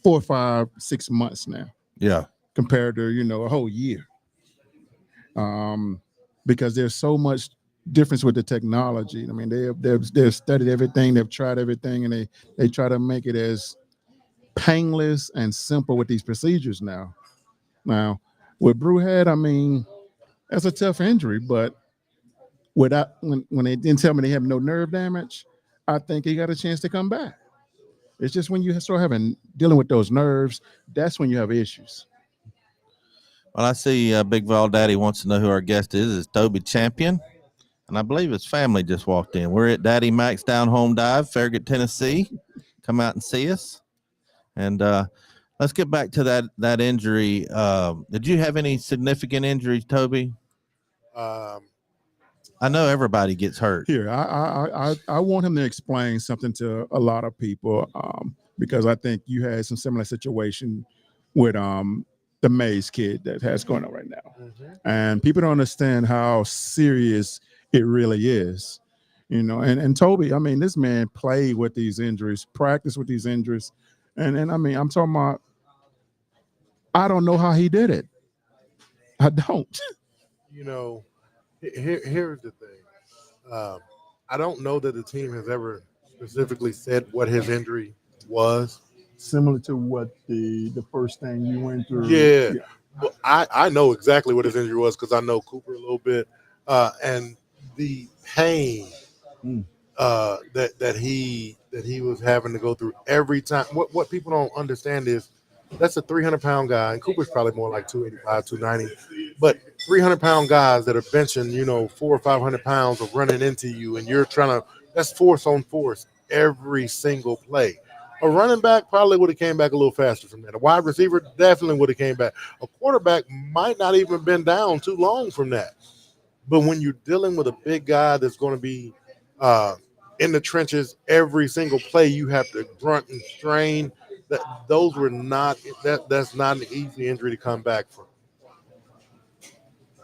4, 5, 6 months now. Yeah. Compared to, a whole year. Because there's so much difference with the technology. I mean, they've studied everything, they've tried everything, and they try to make it as painless and simple with these procedures now. Now, with Brewhead, I mean, that's a tough injury, but when they didn't tell me they have no nerve damage, I think he got a chance to come back. It's just when you start dealing with those nerves, that's when you have issues. Well, I see Big Vol Daddy wants to know who our guest is. It's Toby Champion, and I believe his family just walked in. We're at Daddy Mac's Down Home Dive, Farragut, Tennessee. Come out and see us. And let's get back to that injury. Did you have any significant injuries, Toby? I know everybody gets hurt. Here, I want him to explain something to a lot of people because I think you had some similar situation with the Mays kid that has going on right now. Mm-hmm. And people don't understand how serious it really is. And Toby, I mean, this man played with these injuries, practiced with these injuries. And I mean, I'm talking about, I don't know how he did it. I don't. Here's the thing. I don't know that the team has ever specifically said what his injury was. Similar to what the first thing you went through. Yeah. Well, I know exactly what his injury was because I know Cooper a little bit. And the pain that he was having to go through every time. What people don't understand is that's a 300-pound guy, and Cooper's probably more like 285, 290. But 300-pound guys that are benching, 400 or 500 pounds of running into you, and you're trying to – that's force on force every single play. A running back probably would have came back a little faster from that. A wide receiver definitely would have came back. A quarterback might not even been down too long from that. But when you're dealing with a big guy that's going to be in the trenches every single play, you have to grunt and strain. That's not an easy injury to come back from.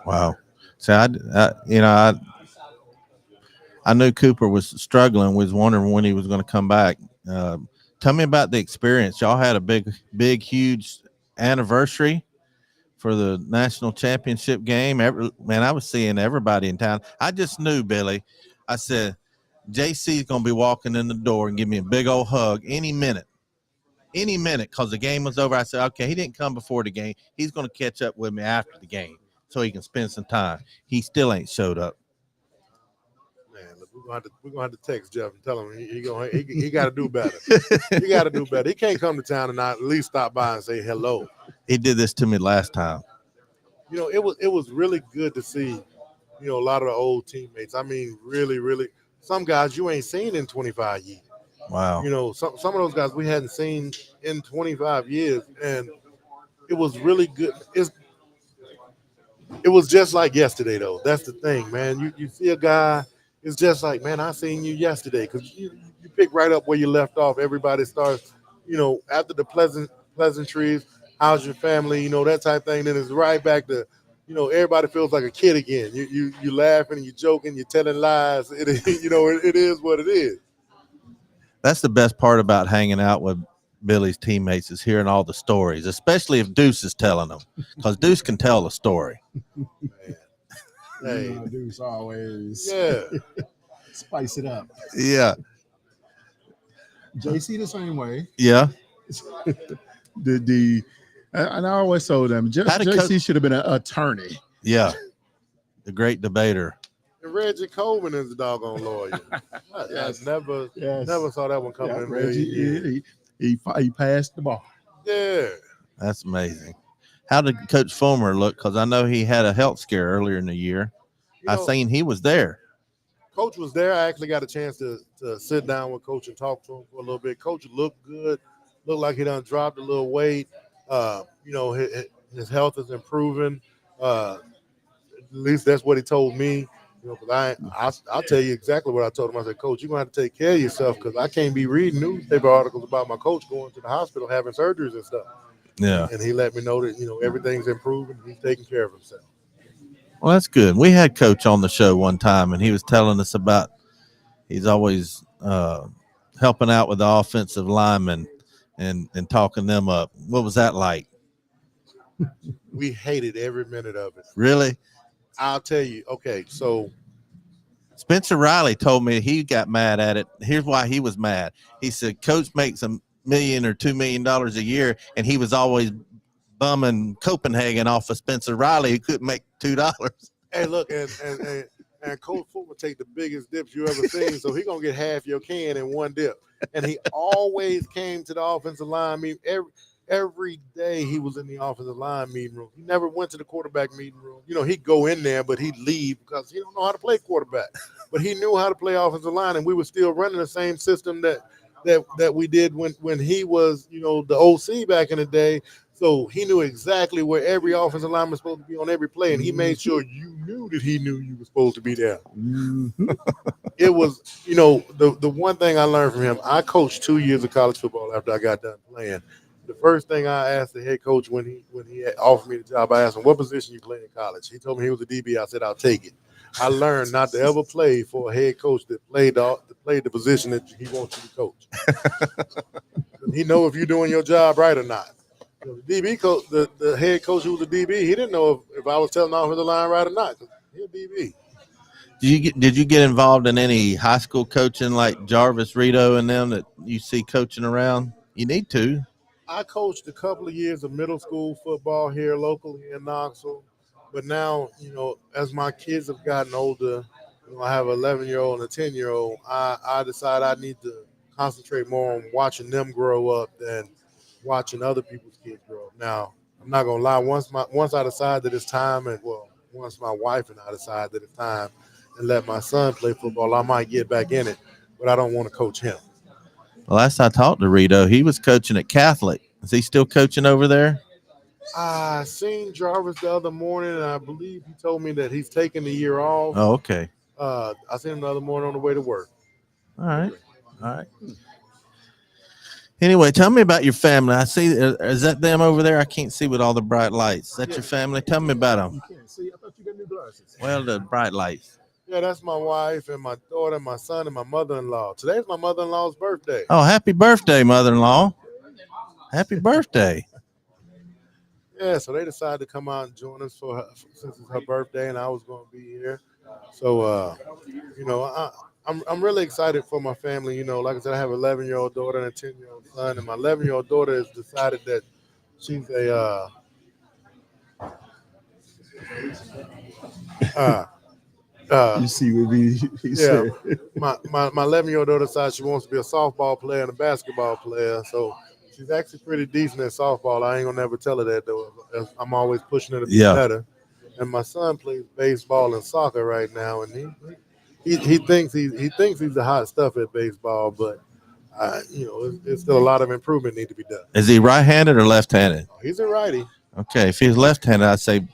Wow. So I knew Cooper was struggling, was wondering when he was going to come back. Tell me about the experience. Y'all had a big, huge anniversary for the national championship game. Man, I was seeing everybody in town. I just knew, Billy. I said, JC's going to be walking in the door and give me a big old hug any minute, because the game was over. I said, okay, he didn't come before the game. He's going to catch up with me after the game so he can spend some time. He still ain't showed up. Man, we're gonna have to text Jeff and tell him he got to do better. He got to do better. He can't come to town and not at least stop by and say hello. He did this to me last time. It was really good to see, a lot of the old teammates. I mean, really, really, some guys you ain't seen in 25 years. Wow. Some of those guys we hadn't seen in 25 years, and it was really good. It was just like yesterday, though. That's the thing, man. You see a guy, it's just like, man, I seen you yesterday, because you pick right up where you left off. Everybody starts, after the pleasantries, how's your family, that type of thing. Then it's right back to, everybody feels like a kid again. You laughing and you joking, you're telling lies. It is what it is. That's the best part about hanging out with Billy's teammates is hearing all the stories, especially if Deuce is telling them, because Deuce can tell a story. Man. Hey, Deuce always spice it up. Yeah. JC the same way. Yeah. And I always told them JC should have been an attorney. Yeah. The great debater. And Reggie Coleman is a doggone lawyer. I never saw that one coming in. Reggie, he passed the bar. Yeah. That's amazing. How did Coach Fulmer look? Because I know he had a health scare earlier in the year. I seen he was there. Coach was there. I actually got a chance to sit down with Coach and talk to him for a little bit. Coach looked good. Looked like he done dropped a little weight. His health is improving. At least that's what he told me. Because I'll tell you exactly what I told him. I said, Coach, you're going to have to take care of yourself because I can't be reading newspaper articles about my coach going to the hospital having surgeries and stuff. Yeah. And he let me know that, everything's improving. He's taking care of himself. Well, that's good. We had Coach on the show one time, and he was telling us about he's always helping out with the offensive linemen and talking them up. What was that like? We hated every minute of it. Really? I'll tell you. Okay, so Spencer Riley told me he got mad at it. Here's why he was mad. He said Coach makes $1 million or $2 million a year, and he was always bumming Copenhagen off of Spencer Riley, who couldn't make $2. Hey, look, and Coach Fulmer will take the biggest dips you ever seen, so he gonna get half your can in one dip. And he always came to the offensive line meeting every day. He was in the offensive line meeting room. He never went to the quarterback meeting room. He'd go in there, but he'd leave because he don't know how to play quarterback. But he knew how to play offensive line, and we were still running the same system that we did when he was, the OC back in the day. So he knew exactly where every offensive lineman was supposed to be on every play, and he made sure you knew that he knew you were supposed to be there. It was, the one thing I learned from him, I coached 2 years of college football after I got done playing. The first thing I asked the head coach when he offered me the job, I asked him, what position you play in college? He told me he was a DB. I said, I'll take it. I learned not to ever play for a head coach that played the position that he wants you to coach. He know if you're doing your job right or not. The DB coach, the head coach who was a DB, he didn't know if I was telling the offensive line right or not. He's a DB. Did you get involved in any high school coaching like Jarvis, Rito, and them that you see coaching around? You need to. I coached a couple of years of middle school football here locally in Knoxville. But now, as my kids have gotten older, I have an 11-year-old and a 10-year-old, I decide I need to concentrate more on watching them grow up than watching other people's kids grow up. Now, I'm not going to lie. Once I decide that it's time, once my wife and I decide that it's time and let my son play football, I might get back in it, but I don't want to coach him. Well, last I talked to Rito, he was coaching at Catholic. Is he still coaching over there? I seen Jarvis the other morning, and I believe he told me that he's taking the year off. Oh, okay. I seen him the other morning on the way to work. All right. Anyway, tell me about your family. I see. Is that them over there? I can't see with all the bright lights. Is that your family? Tell me about them. You can't see. I thought you got new glasses. Well, the bright lights. Yeah, that's my wife and my daughter, my son, and my mother-in-law. Today's my mother-in-law's birthday. Oh, happy birthday, mother-in-law. Happy birthday. Yeah, so they decided to come out and join us since it's her birthday, and I was going to be here. So, I'm really excited for my family. Like I said, I have an 11-year-old daughter and a 10-year-old son, and my 11-year-old daughter has decided that she's you see what he said. My 11-year-old daughter decides she wants to be a softball player and a basketball player. So she's actually pretty decent at softball. I ain't gonna never tell her that though. I'm always pushing her to be better. And my son plays baseball and soccer right now, and he thinks he's the hot stuff at baseball, but it's still a lot of improvement need to be done. Is he right-handed or left-handed? He's a righty. Okay, if he's left-handed, I'd say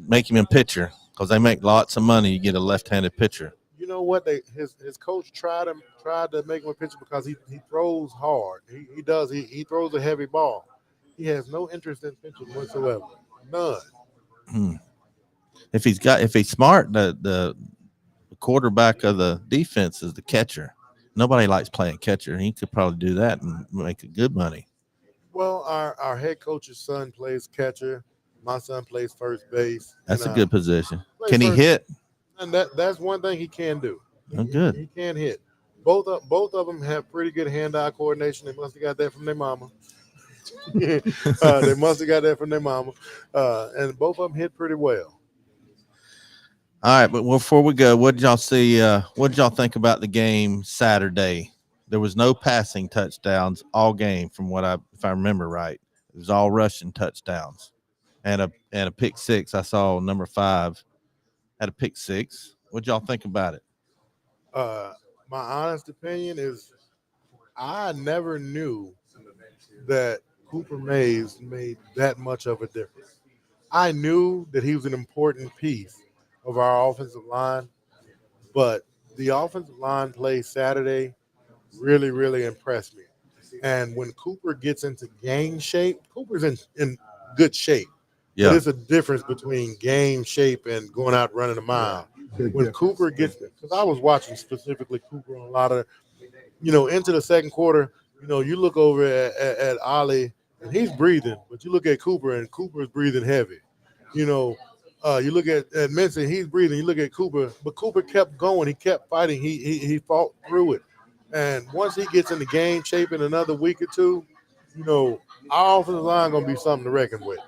make him a pitcher because they make lots of money. You get a left-handed pitcher. You know what? His coach tried to make him a pitcher because he throws hard. He does. He throws a heavy ball. He has no interest in pitching whatsoever. None. If he's smart, the quarterback of the defense is the catcher. Nobody likes playing catcher. He could probably do that and make good money. Well, our head coach's son plays catcher. My son plays first base. That's a good position. plays Can he first- hit? And that's one thing he can do. Oh, good. He can hit. Both of them have pretty good hand-eye coordination. They must have got that from their mama. They must have got that from their mama. And both of them hit pretty well. All right, but before we go, what did y'all see? What did y'all think about the game Saturday? There was no passing touchdowns all game, if I remember right. It was all rushing touchdowns, and a pick six. I saw number 5 had a pick six. What did y'all think about it? My honest opinion is, I never knew that Cooper Mays made that much of a difference. I knew that he was an important piece of our offensive line, but the offensive line play Saturday really, really impressed me. And when Cooper gets into game shape, Cooper's in good shape. Yeah. But there's a difference between game shape and going out running a mile. When Cooper gets, because I was watching specifically Cooper on a lot of, into the second quarter, you look over at Ollie and he's breathing, but you look at Cooper and Cooper's breathing heavy. You look at Minson, he's breathing. You look at Cooper, but Cooper kept going. He kept fighting. He fought through it. And once he gets in the game shape in another week or two, our offensive line going to be something to reckon with.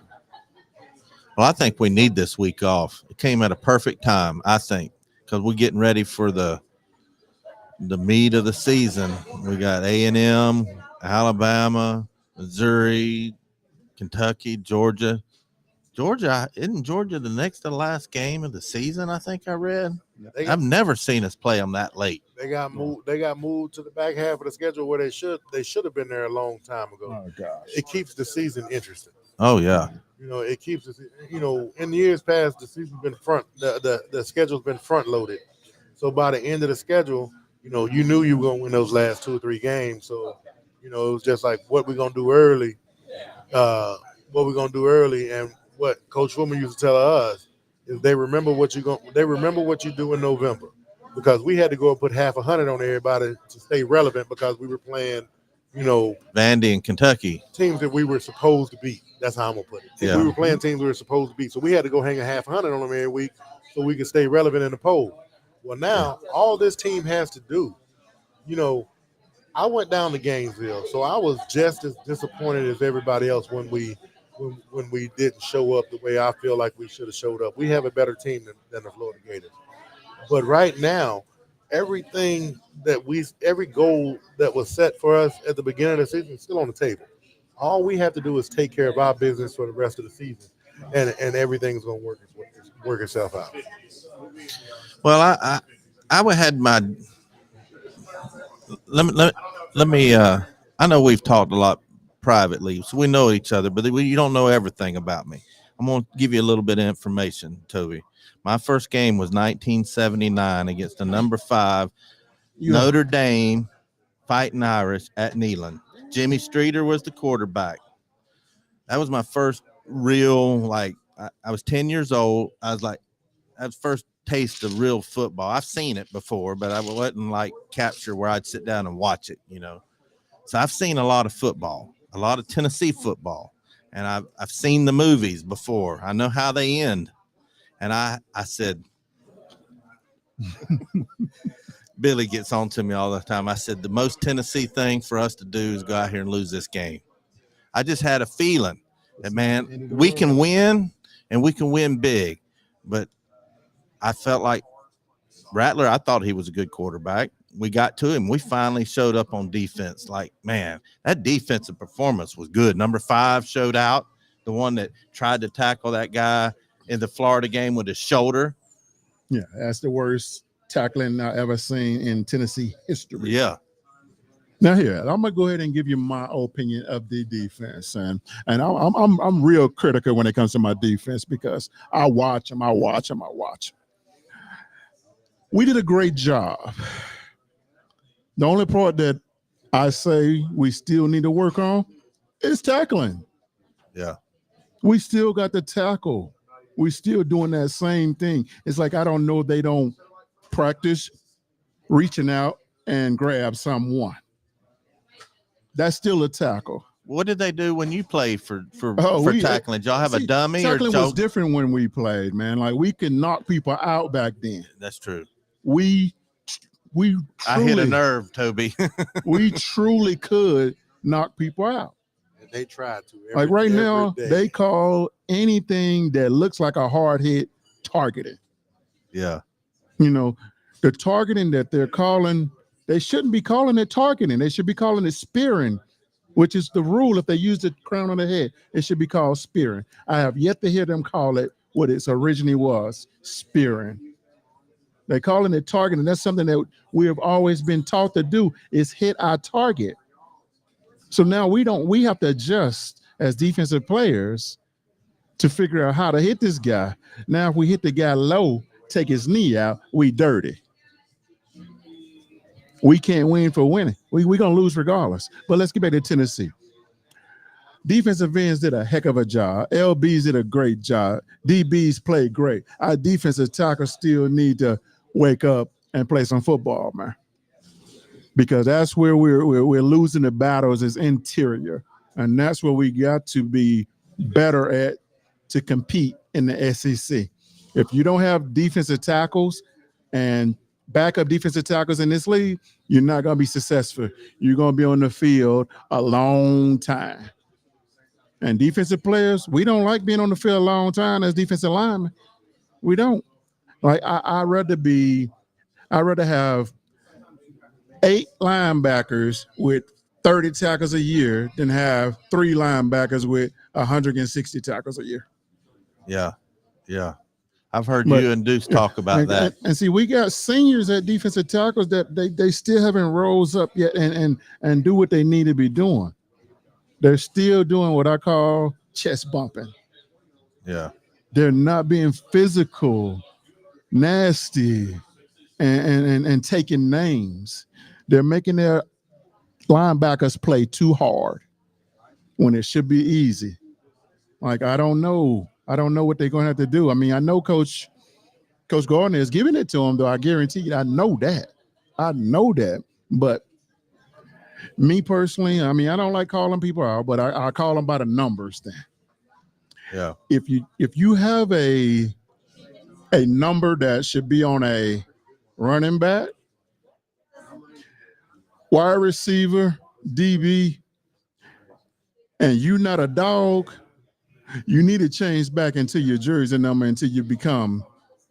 Well, I think we need this week off. It came at a perfect time, I think, because we're getting ready for the meat of the season. We got A&M, Alabama, Missouri, Kentucky, Georgia. Isn't Georgia the next to last game of the season? I think I read. I've never seen us play them that late. They got moved. They got moved to the back half of the schedule where they should have been there a long time ago. Oh gosh, it keeps the season interesting. Oh yeah. It keeps us. In the years past, the season's been the schedule's been front loaded. So by the end of the schedule, you knew you were gonna win those last 2 or 3 games. So, it was just like what we're gonna do early. And what Coach Woolman used to tell us is they remember what you do in November, because we had to go and put half 100 on everybody to stay relevant because we were playing, Vandy and Kentucky, teams that we were supposed to beat. That's how I'm gonna put it. Yeah. We were playing teams we were supposed to beat, so we had to go hang a half 100 on them every week so we could stay relevant in the poll. Well, now all this team has to do, I went down to Gainesville, so I was just as disappointed as everybody else when we didn't show up the way I feel like we should have showed up. We have a better team than the Florida Gators. But right now, every goal that was set for us at the beginning of the season is still on the table. All we have to do is take care of our business for the rest of the season, and everything's going to work itself out. Well, I would had my let me I know we've talked a lot privately, so we know each other, but you don't know everything about me. I'm going to give you a little bit of information, Toby. My first game was 1979 against the number 5 Notre Dame Fighting Irish at Neyland. Jimmy Streeter was the quarterback. That was my first real, I was 10 years old. I was like, that was first taste of real football. I've seen it before, but I wasn't capture where I'd sit down and watch it, So I've seen a lot of football, a lot of Tennessee football, and I've seen the movies before. I know how they end. And I said, Billy gets on to me all the time. I said, the most Tennessee thing for us to do is go out here and lose this game. I just had a feeling that, man, we can win and we can win big. But I felt like Rattler, I thought he was a good quarterback. We got to him. We finally showed up on defense. Man, that defensive performance was good. Number 5 showed out, the one that tried to tackle that guy in the Florida game with his shoulder. Yeah, that's the worst tackling I've ever seen in Tennessee history. Yeah. Now here, I'm gonna go ahead and give you my opinion of the defense, and I'm real critical when it comes to my defense because I watch them. We did a great job. The only part that I say we still need to work on is tackling. Yeah. We still got to tackle. We're still doing that same thing. It's like I don't know they don't practice reaching out and grab someone. That's still a tackle. What did they do when you played for tackling? Did y'all have a see, dummy? Tackling or was different when we played, man. Like we could knock people out back then. That's true. We truly, I hit a nerve, Toby. we truly could knock people out. And they tried to. Like right now, day. they call anything that looks like a hard hit targeting. Yeah. You know, the targeting that they're calling, they shouldn't be calling it targeting. They should be calling it spearing, which is the rule. If they use the crown on the head, it should be called spearing. I have yet to hear them call it what it originally was, spearing. They're calling it targeting. That's something that we have always been taught to do, is hit our target. So now we have to adjust as defensive players to figure out how to hit this guy. Now, if we hit the guy low, take his knee out, we dirty. We can't win for winning. We're going to lose regardless. But let's get back to Tennessee. Defensive ends did a heck of a job. LBs did a great job. DBs played great. Our defensive tackles still need to wake up and play some football, man. Because that's where we're losing the battles is interior. And that's where we got to be better at to compete in the SEC. If you don't have defensive tackles and backup defensive tackles in this league, you're not going to be successful. You're going to be on the field a long time. And defensive players, we don't like being on the field a long time as defensive linemen. We don't. Like I'd rather have 8 linebackers with 30 tackles a year than have 3 linebackers with 160 tackles a year. Yeah. Yeah. I've heard you and Deuce talk about that. And see, we got seniors at defensive tackles that they still haven't rose up yet and do what they need to be doing. They're still doing what I call chest bumping. Yeah. They're not being physical, nasty, and taking names. They're making their linebackers play too hard when it should be easy. Like, I don't know what they're going to have to do. I mean, I know Coach Gardner is giving it to them, though. I guarantee you, I know that. But me personally, I mean, I don't like calling people out, but I call them by the numbers then. Yeah. If you have a number that should be on a running back, wide receiver, DB, and you're not a dog, you need to change back into your jersey number until you become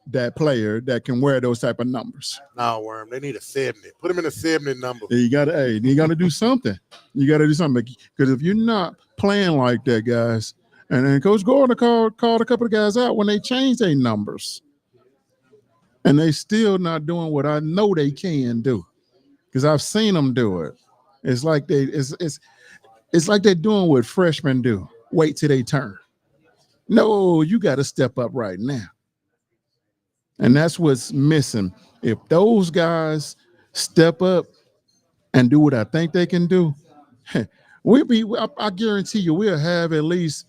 that player that can wear those type of numbers. No, Worm, they need a 70. Put them in a 70 number. You gotta do something. You gotta do something, because if you're not playing like that, guys, and then Coach Gordon called a couple of guys out when they changed their numbers, and they still not doing what I know they can do, because I've seen them do it. It's like it's like they're doing what freshmen do. Wait till they turn. No, you got to step up right now. And that's what's missing. If those guys step up and do what I think they can do, I guarantee you we'll have at least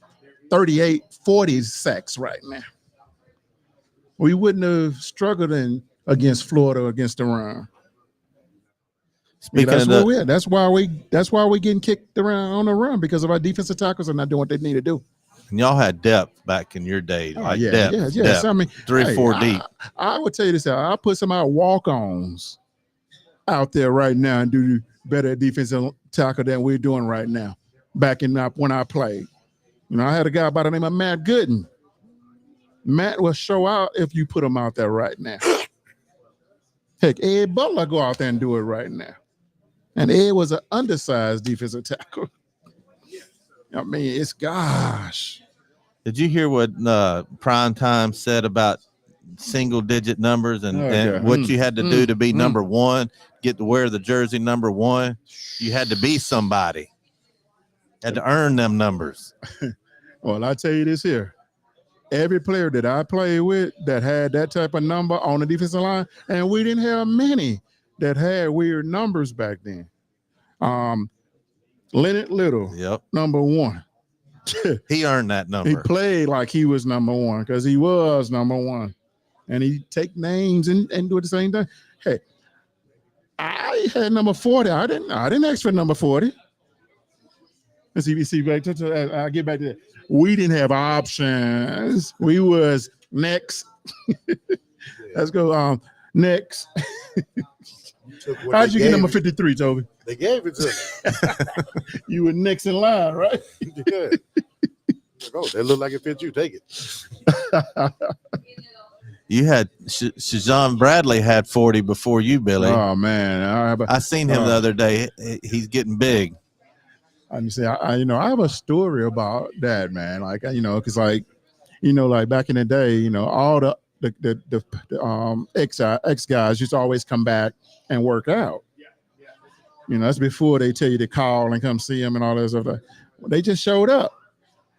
38, 40 sacks right now. We wouldn't have struggled against Florida against the run. That's why we're getting kicked around on the run, because of our defensive tackles are not doing what they need to do. And y'all had depth back in your day, depth. I mean, 3 or 4 deep. I would tell you this: I'll put some out walk-ons out there right now and do better at defensive tackle than we're doing right now. Backing up when I played, I had a guy by the name of Matt Gooden. Matt will show out if you put him out there right now. Heck, Ed Butler go out there and do it right now. And Ed was an undersized defensive tackle. I mean, gosh. Did you hear what Prime Time said about single-digit numbers and what you had to do to be number one, get to wear the jersey number 1? You had to be somebody. Had to earn them numbers. Well, I tell you this here. Every player that I played with that had that type of number on the defensive line, and we didn't have many that had weird numbers back then. Leonard Little, yep, number 1. He earned that number. He played like he was number one because he was number one. And he take names and do the same thing. Hey, I had number 40. I didn't ask for number 40. And see, back to I'll get back to that. We didn't have options. We was next. Let's go next. How'd you get number 53, Toby? They gave it to me. You were next in line, right? Yeah. Oh, that look like it fits you. Take it. You had Shajon Bradley had 40 before you, Billy. Oh man, I seen him the other day. He's getting big. I say, I have a story about that, man. Like, because like back in the day, all the ex guys used to always come back and work out. That's before they tell you to call and come see them and all that stuff. They just showed up,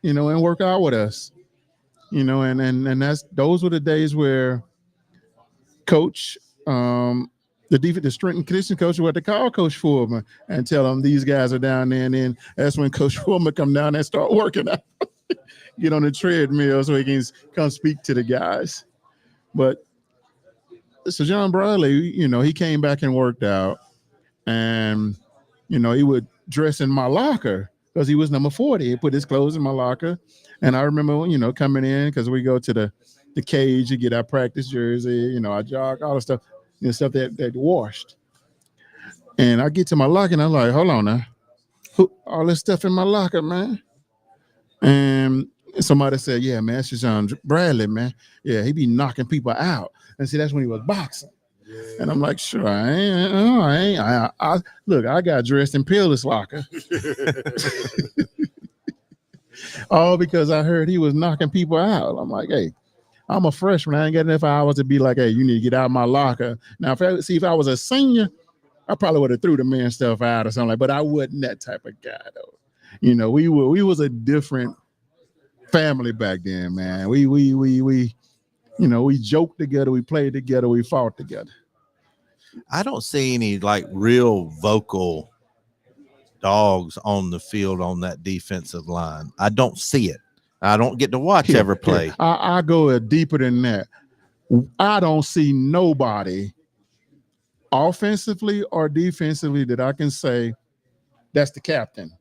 and work out with us. And those were the days where coach, the strength and conditioning coach would have to call Coach Foreman and tell them these guys are down there. And then that's when Coach Foreman come down there and start working out, get on the treadmill so he can come speak to the guys. But so John Bradley, he came back and worked out, and, he would dress in my locker because he was number 40. He put his clothes in my locker. And I remember, coming in because we go to the cage, you get our practice jersey, our jog, all the stuff, stuff that washed. And I get to my locker and I'm like, hold on now. All this stuff in my locker, man. And somebody said, yeah, man, it's Shajon Bradley, man. Yeah, he be knocking people out. And see, that's when he was boxing. Yeah. And I'm like, sure, I look, I got dressed in Peerless locker. All because I heard he was knocking people out. I'm like, hey, I'm a freshman. I ain't got enough hours to be like, hey, you need to get out of my locker. Now, if I was a senior, I probably would have threw the man stuff out or something like. But I wasn't that type of guy, though. We was a different family back then, man. We joked together, we played together, we fought together. I don't see any like real vocal dogs on the field on that defensive line. I don't see it. I don't get to watch ever play. I go deeper than that. I don't see nobody offensively or defensively that I can say that's the captain.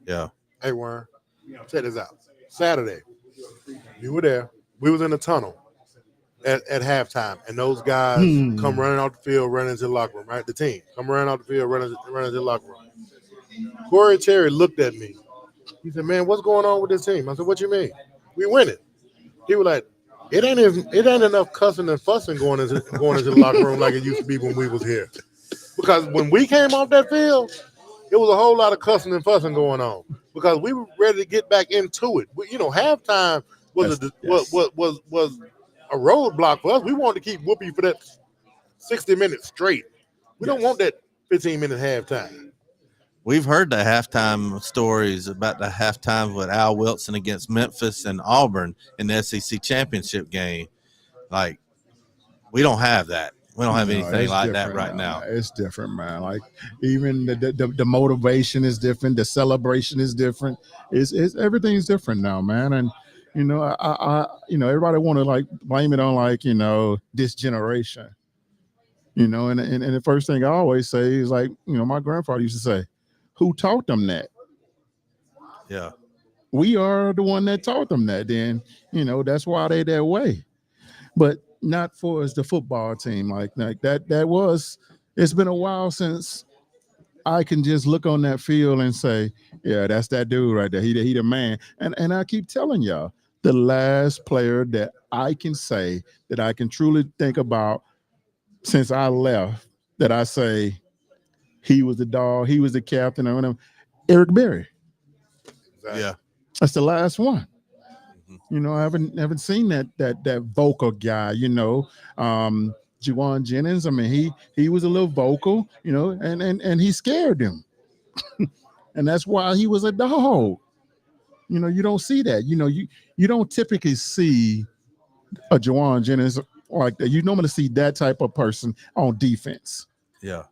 Yeah. Hey, Warren, check this out. Saturday, you were there. We was in the tunnel at halftime, and those guys come running off the field, running into the locker room, right? The team come running off the field, running into the locker room. Corey Terry looked at me. He said, man, what's going on with this team? I said, what you mean? We winning. He was like, it ain't enough cussing and fussing going into the locker room like it used to be when we was here. Because when we came off that field, it was a whole lot of cussing and fussing going on because we were ready to get back into it. But, halftime was a roadblock for us. We wanted to keep whooping you for that 60 minutes straight. We don't want that 15-minute halftime. We've heard the halftime stories about the halftime with Al Wilson against Memphis and Auburn in the SEC championship game. Like, we don't have that. We don't have anything like that right now. It's different, man. Like, even the motivation is different. The celebration is different. It's everything's different now, man. And I everybody want to like blame it on like this generation. And the first thing I always say is like my grandfather used to say, who taught them that? Yeah. We are the one that taught them that. Then, that's why they that way. But not for us, the football team. Like that was, it's been a while since I can just look on that field and say, yeah, that's that dude right there. He the man. And I keep telling y'all, the last player that I can say that I can truly think about since I left that I say, he was the dog. He was the captain. Eric Berry. Yeah, that's the last one. I haven't seen that vocal guy. Juwan Jennings. I mean, he was a little vocal. And he scared them, and that's why he was a dog. You don't see that. You don't typically see a Juwan Jennings like that. You normally see that type of person on defense. Yeah.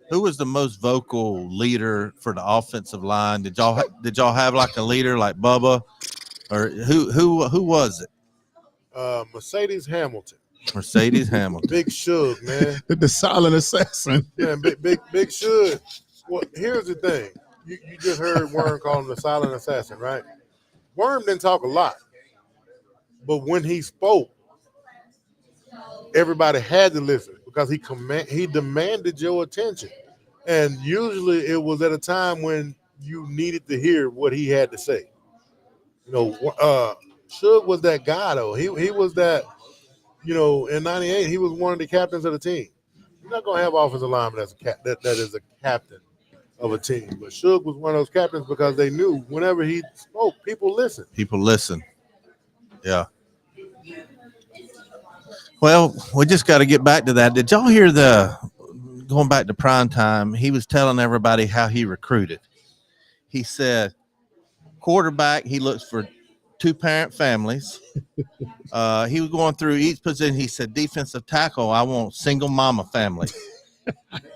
Who was the most vocal leader for the offensive line? Did y'all have like a leader like Bubba, or who was it? Mercedes Hamilton. Mercedes Hamilton. Big Shug, man. The silent assassin. Man, big Shug. Well, here's the thing. You just heard Worm call him the silent assassin, right? Worm didn't talk a lot, but when he spoke, everybody had to listen because he demanded your attention. And usually it was at a time when you needed to hear what he had to say. Shug was that guy, though. He was that, in 98, he was one of the captains of the team. You're not going to have offensive lineman that is a captain of a team. But Shug was one of those captains because they knew whenever he spoke, people listened. People listen. Yeah. Well, we just got to get back to that. Did y'all hear going back to prime time, he was telling everybody how he recruited. He said, quarterback, he looks for 2-parent families. He was going through each position. He said, defensive tackle, I want single mama family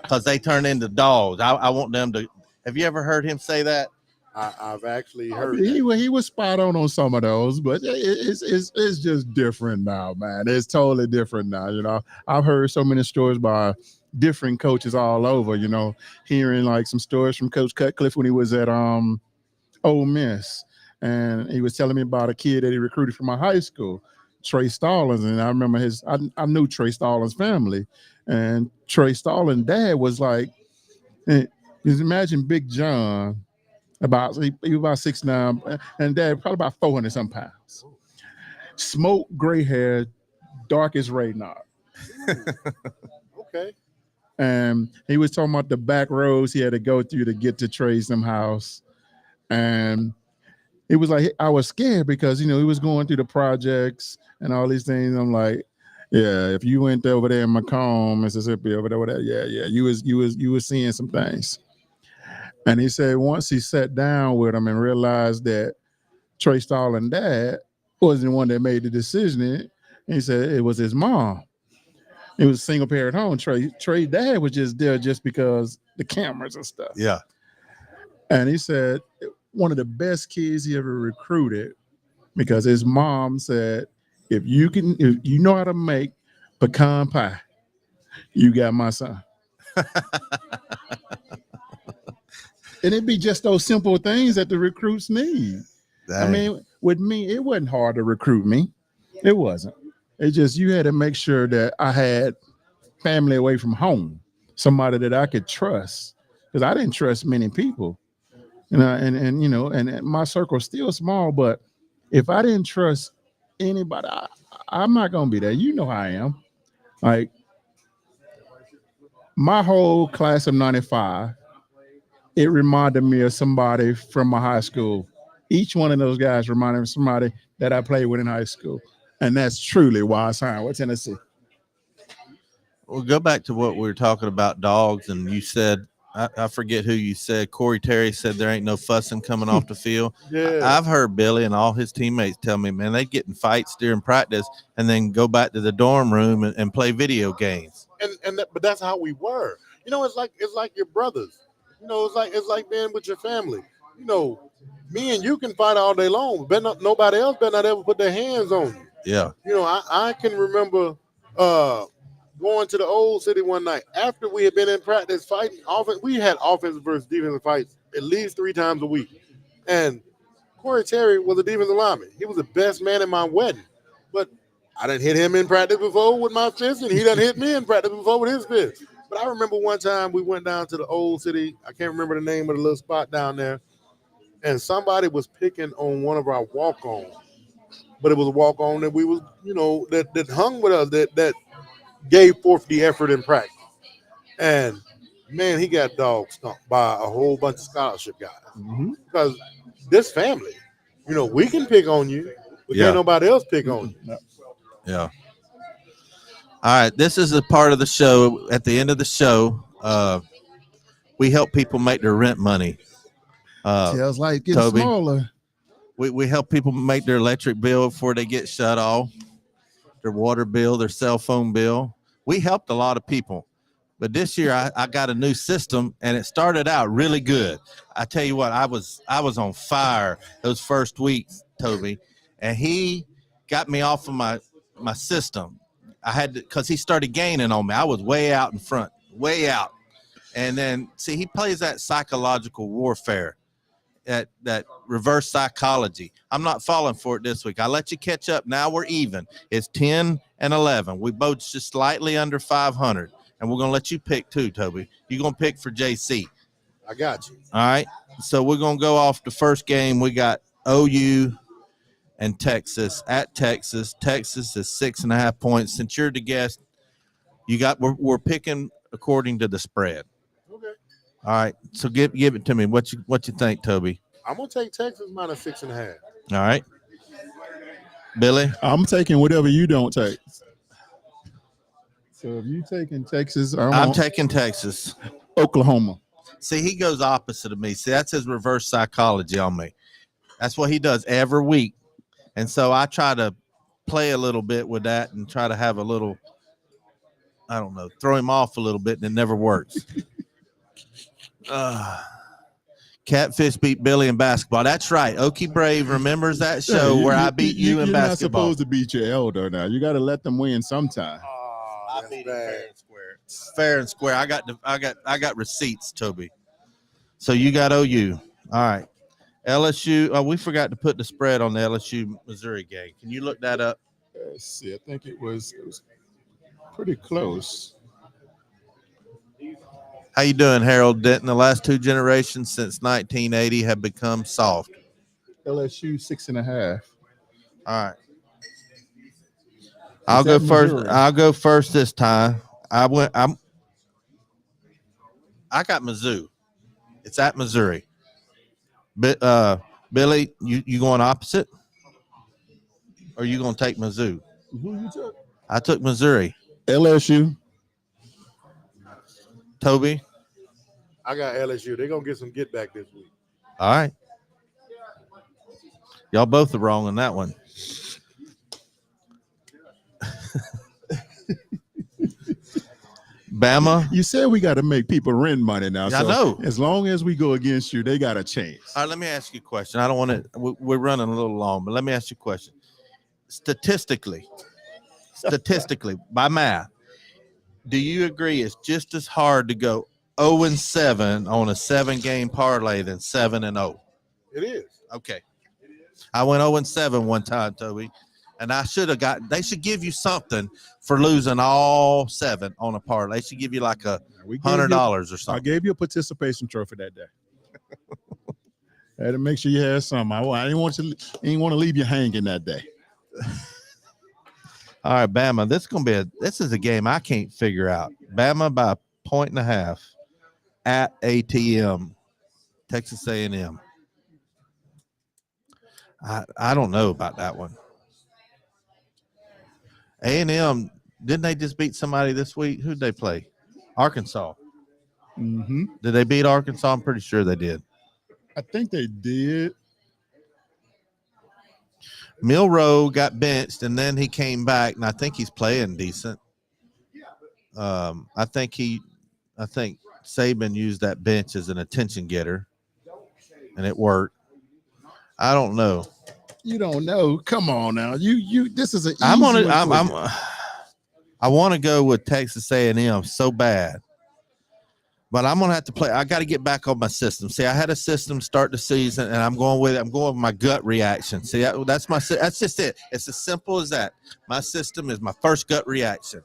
because they turn into dogs. I want them to. Have you ever heard him say that? I've actually heard he was spot on some of those, but it's just different now, man. It's totally different now. I've heard so many stories by different coaches all over, hearing like some stories from Coach Cutcliffe when he was at Ole Miss. And he was telling me about a kid that he recruited from my high school, Trey Stallings. And I remember I knew Trey Stallings' family. And Trey Stallings' dad was like, just imagine Big John, he was about 6'9", and dad probably about 400-some pounds. Smoke, gray hair, dark as Raynard. Okay. And he was talking about the back roads he had to go through to get to Trey's house. And it was like, I was scared because, he was going through the projects and all these things. I'm like, yeah, if you went over there in Macomb, Mississippi, over there, yeah, you was seeing some things. And he said once he sat down with him and realized that Trey Stallings' dad wasn't the one that made the decision, he said it was his mom. It was a single parent home. Trey's dad was just there just because the cameras and stuff. Yeah. And he said one of the best kids he ever recruited because his mom said, if you know how to make pecan pie, you got my son. And it'd be just those simple things that the recruits need. Dang. I mean, with me, it wasn't hard to recruit me. It wasn't. It's just you had to make sure that I had family away from home, somebody that I could trust, because I didn't trust many people. And my circle's still small, but if I didn't trust anybody, I'm not gonna be there. You know how I am. Like my whole class of 95, it reminded me of somebody from my high school. Each one of those guys reminded me of somebody that I played with in high school. And that's truly why I signed with Tennessee. We'll go back to what we were talking about, dogs, and you said, I forget who you said, Corey Terry said there ain't no fussing coming off the field. Yeah. I've heard Billy and all his teammates tell me, man, they get in fights during practice and then go back to the dorm room and play video games. But that's how we were. It's like your brothers. It's like being with your family. Me and you can fight all day long, but nobody else better not ever put their hands on you. Yeah. I can remember going to the old city one night after we had been in practice fighting. We had offensive versus defensive fights at least 3 times a week. And Corey Terry was a defensive lineman. He was the best man at my wedding. But I done hit him in practice before with my fist, and he done hit me in practice before with his fist. But I remember one time we went down to the old city. I can't remember the name of the little spot down there. And somebody was picking on one of our walk-ons. But it was a walk-on that we was, that hung with us, that gave forth the effort in practice. And, man, he got dog stomped by a whole bunch of scholarship guys. Mm-hmm. Because this family, we can pick on you, but can't nobody else pick on you. Yeah. All right, this is a part of the show. At the end of the show, we help people make their rent money. Feels like getting Toby, smaller. We help people make their electric bill before they get shut off, their water bill, their cell phone bill. We helped a lot of people. But this year I got a new system, and it started out really good. I tell you what, I was on fire those first weeks, Toby, and he got me off of my system. I had to, because he started gaining on me. I was way out in front, way out. And then, see, he plays that psychological warfare, that reverse psychology. I'm not falling for it this week. I let you catch up. Now we're even. It's 10 and 11. We both just slightly under 500. And we're going to let you pick too, Toby. You're going to pick for JC. I got you. All right. So we're going to go off the first game. We got OU and Texas at Texas. Texas is 6.5 points. Since you're the guest, we're picking according to the spread. Okay. All right. So give it to me. What you think, Toby? I'm gonna take Texas minus 6.5. All right. Billy? I'm taking whatever you don't take. So if you taking Texas, I'm taking Texas. Oklahoma. See, he goes opposite of me. See, that's his reverse psychology on me. That's what he does every week. And so I try to play a little bit with that and try to have a little, I don't know, throw him off a little bit, and it never works. Catfish beat Billy in basketball. That's right. Okie Brave remembers that show where I beat you in basketball. You're not supposed to beat your elder now. You got to let them win sometime. I beat him fair and square. Fair and square. I got receipts, Toby. So you got OU. All right. LSU. Oh, we forgot to put the spread on the LSU Missouri game. Can you look that up? Let's see. I think it was pretty close. How you doing, Harold Denton? The last two generations since 1980 have become soft. LSU 6.5. All right. I'll go first. Missouri? I'll go first this time. I got Mizzou. It's at Missouri. But Billy, you going opposite? Or are you going to take Mizzou? Who you took? I took Missouri. LSU. Toby? I got LSU. They're going to get some get back this week. All right. Y'all both are wrong on that one. Bama. You said we got to make people rent money now. I know. As long as we go against you, they got a chance. All right, let me ask you a question. I don't want to. We're running a little long, but let me ask you a question. Statistically, by math, do you agree it's just as hard to go 0-7 on a 7-game parlay than 7-0? It is. Okay. I went 0-7 one time, Toby. And I should have they should give you something for losing all 7 on a parlay. They should give you like $100 or something. I gave you a participation trophy that day. I had to make sure you had something. I didn't want to leave you hanging that day. All right, Bama. This is a game I can't figure out. Bama by 1.5 at ATM, Texas A&M. I don't know about that one. A&M, didn't they just beat somebody this week? Who'd they play? Arkansas. Mm-hmm. Did they beat Arkansas? I'm pretty sure they did. I think they did. Milroe got benched, and then he came back, and I think he's playing decent. I think Saban used that bench as an attention getter, and it worked. I don't know. You don't know. Come on now. You. This is I want to go with Texas A&M so bad, but I'm gonna have to play. I got to get back on my system. See, I had a system start the season, and I'm going with my gut reaction. See, that's just it. It's as simple as that. My system is my first gut reaction,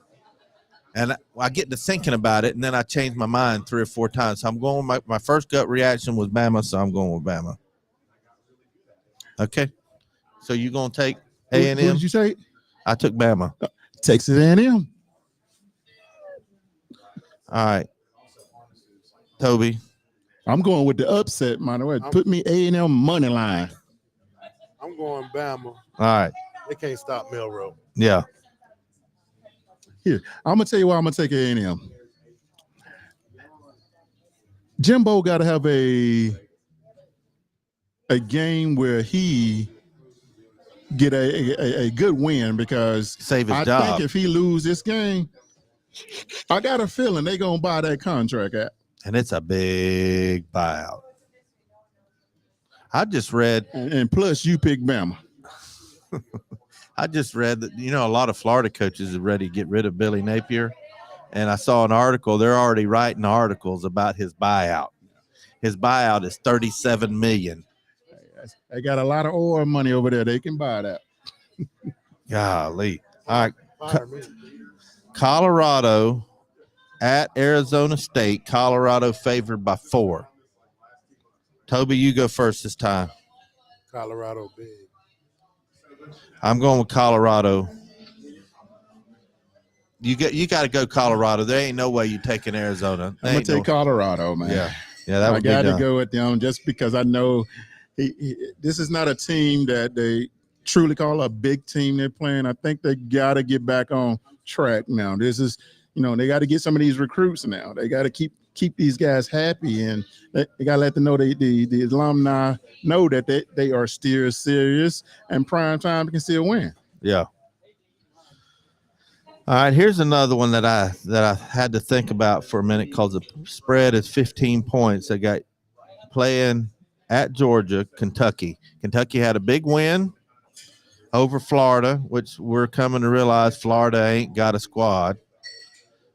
and I get to thinking about it, and then I change my mind 3 or 4 times. So I'm going. My first gut reaction was Bama, so I'm going with Bama. Okay. So you gonna take A&M? Who did you say? I took Bama. Texas A&M. All right, Toby. I'm going with the upset, man. Put me A&M money line. I'm going Bama. All right. They can't stop Milroe. Yeah. Here, I'm gonna tell you why I'm gonna take A&M. Jimbo got to have a game where he get a good win, because save his job. I think if he lose this game, I got a feeling they're going to buy that contract out. And it's a big buyout. I just read. And plus, you pick Bama. I just read that, a lot of Florida coaches are ready to get rid of Billy Napier. And I saw an article. They're already writing articles about his buyout. His buyout is $37 million. They got a lot of oil money over there. They can buy that. Golly. All right. Colorado at Arizona State. Colorado favored by 4. Toby, you go first this time. Colorado big. I'm going with Colorado. You got to go Colorado. There ain't no way you taking Arizona. I'm going to take Colorado, man. Yeah, that would be done. I got to go with them just because I know this is not a team that they truly call a big team they're playing. I think they got to get back on track now. This is, they got to get some of these recruits now. They got to keep these guys happy, and they got to let them know the alumni know that they are still serious and prime time can still win. Yeah. All right, here's another one that I had to think about for a minute because the spread is 15 points. They got playing at Georgia, Kentucky. Kentucky had a big win over Florida, which we're coming to realize Florida ain't got a squad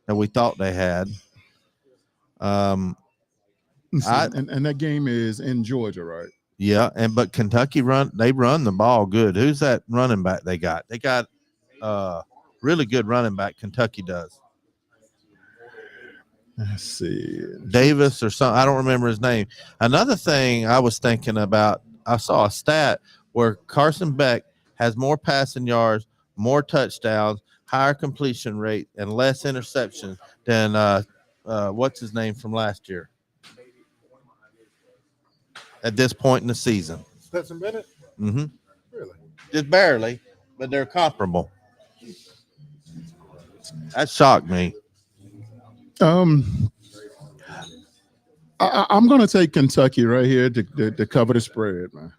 that we thought they had. And that game is in Georgia, right? Yeah, but Kentucky run the ball good. Who's that running back they got? They got really good running back. Kentucky does. Let's see. Davis or something. I don't remember his name. Another thing I was thinking about, I saw a stat where Carson Beck has more passing yards, more touchdowns, higher completion rate, and less interceptions than what's his name from last year at this point in the season. Stetson Bennett? Mm-hmm. Really? Just barely, but they're comparable. That shocked me. I'm going to take Kentucky right here to cover the spread, man.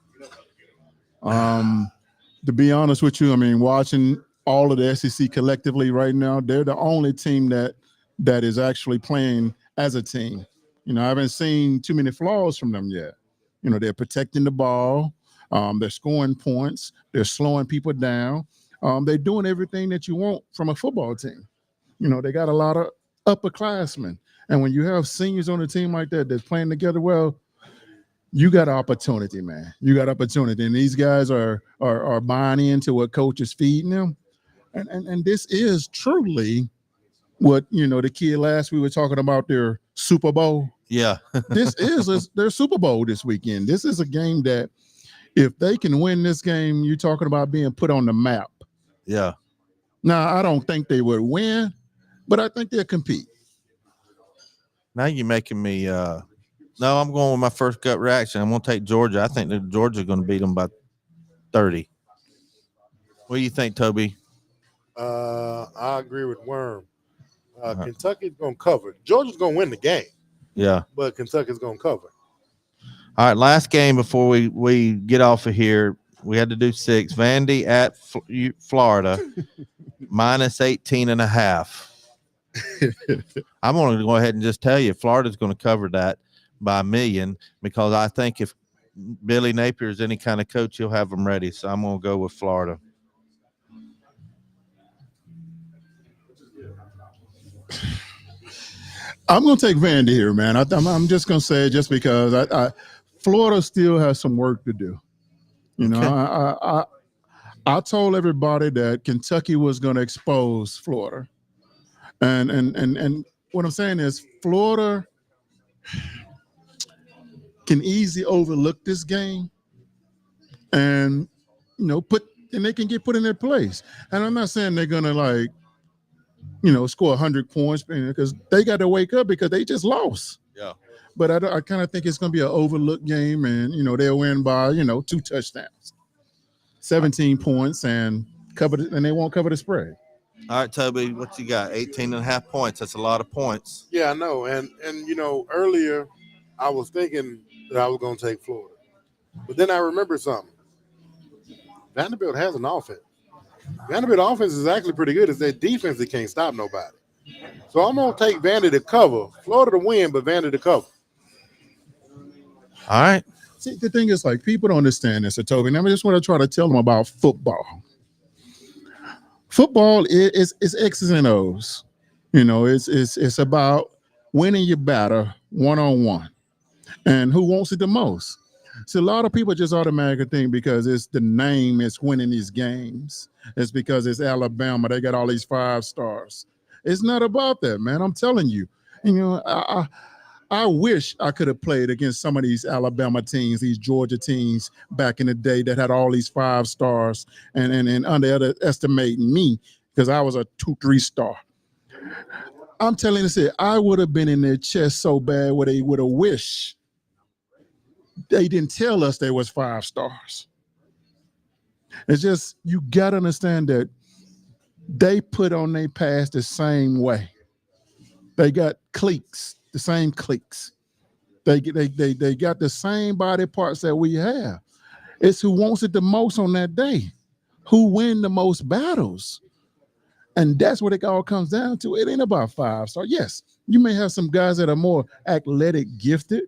To be honest with you, I mean, watching all of the SEC collectively right now, they're the only team that is actually playing as a team. I haven't seen too many flaws from them yet. They're protecting the ball. They're scoring points. They're slowing people down. They're doing everything that you want from a football team. They got a lot of upperclassmen. And when you have seniors on a team like that that's playing together well, you got opportunity, man. You got opportunity. And these guys are buying into what coach is feeding them. And this is truly what, the kid last we were talking about their Super Bowl. Yeah. This is their Super Bowl this weekend. This is a game that if they can win this game, you're talking about being put on the map. Yeah. Now, I don't think they would win, but I think they'll compete. Now you're making me no, I'm going with my first gut reaction. I'm going to take Georgia. I think that Georgia's going to beat them by 30. What do you think, Toby? I agree with Worm. Kentucky's going to cover. Georgia's going to win the game. Yeah. But Kentucky's going to cover. All right, last game before we get off of here. We had to do 6. Vandy at Florida, minus 18.5. I'm going to go ahead and just tell you Florida's going to cover that by 1 million because I think if Billy Napier is any kind of coach, he'll have them ready. So I'm going to go with Florida. I'm going to take Vandy here, man. I'm just going to say it just because Florida still has some work to do. Okay. I told everybody that Kentucky was going to expose Florida. And what I'm saying is Florida can easily overlook this game and, they can get put in their place. And I'm not saying they're going to score 100 points because they got to wake up because they just lost. Yeah. But I kind of think it's going to be an overlooked game and, they'll win by, 2 touchdowns, 17 points and they won't cover the spread. All right, Toby, what you got? 18.5 points. That's a lot of points. Yeah, I know. And earlier I was thinking that I was going to take Florida. But then I remembered something. Vanderbilt has an offense. Vanderbilt offense is actually pretty good. It's their defense that can't stop nobody. So I'm going to take Vandy to cover. Florida to win, but Vandy to cover. All right. See, the thing is, like, people don't understand this, Toby. And I just want to try to tell them about football. Football is X's and O's. You know, it's about winning your battle one-on-one. And who wants it the most? So a lot of people just automatically think because it's the name is winning these games. It's because it's Alabama. They got all these 5 stars. It's not about that, man. I'm telling you. You know, I wish I could have played against some of these Alabama teams, these Georgia teams back in the day that had all these 5 stars and underestimating me because I was a 2-3 star. I'm telling you, I would have been in their chest so bad where they would have wished they didn't tell us there was 5 stars. It's just, you got to understand that they put on their past the same way. They got cliques. The same cliques. They got the same body parts that we have. It's who wants it the most on that day, who win the most battles. And that's what it all comes down to. It ain't about 5 stars. Yes, you may have some guys that are more athletic gifted.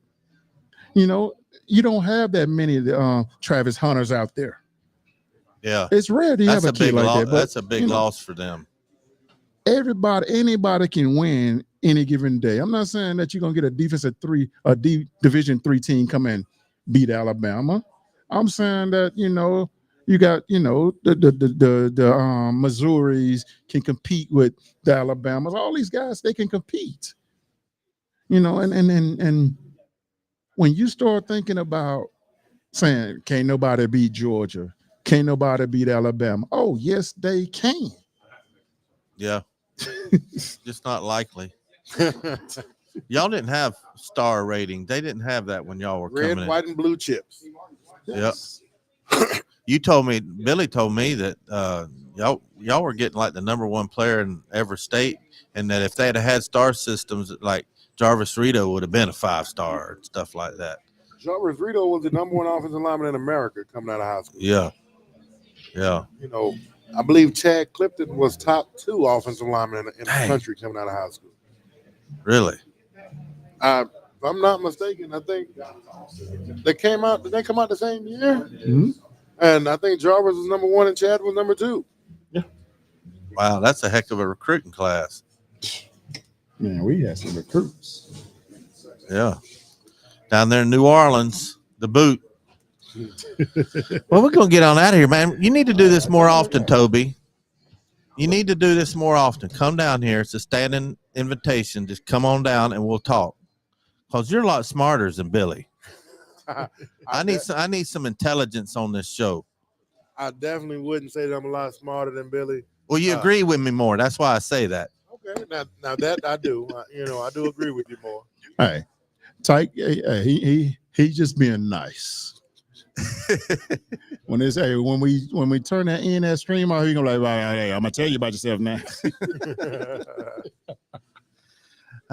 You know, you don't have that many Travis Hunters out there. Yeah. It's rare to have a kid like that. But, that's a big loss for them. Anybody can win any given day. I'm not saying that you're gonna get a Division 3 team come and beat Alabama. I'm saying that, you know, you got, you know, the Missouris can compete with the Alabamas. All these guys, they can compete. You know, and when you start thinking about saying, can't nobody beat Georgia, can't nobody beat Alabama. Oh, yes, they can. Yeah. Just not likely. Y'all didn't have star rating. They didn't have that when y'all were coming in. Red, white, and blue chips. Yes. Yep. Billy told me that y'all were getting like the #1 player in every state, and that if they had star systems, like Jarvis Rito would have been a 5-star and stuff like that. Jarvis Rito was the #1 offensive lineman in America coming out of high school. Yeah. Yeah. You know, I believe Chad Clifton was top 2 offensive lineman in the country coming out of high school. Really? If I'm not mistaken, I think they come out the same year. Mm-hmm. And I think Jarvis was #1 and Chad was #2. Yeah. Wow, that's a heck of a recruiting class. Man, we had some recruits. Yeah. Down there in New Orleans, the boot. Well, we're going to get on out of here, man. You need to do this more often, Toby. You need to do this more often. Come down here. It's a standing invitation. Just come on down and we'll talk. Because you're a lot smarter than Billy. I need some intelligence on this show. I definitely wouldn't say that I'm a lot smarter than Billy. Well, you agree with me more. That's why I say that. Okay, now that I do. I do agree with you more. Hey, Tyke, he just being nice. When we turn that in that stream out, he gonna like, hey, I'm gonna tell you about yourself now.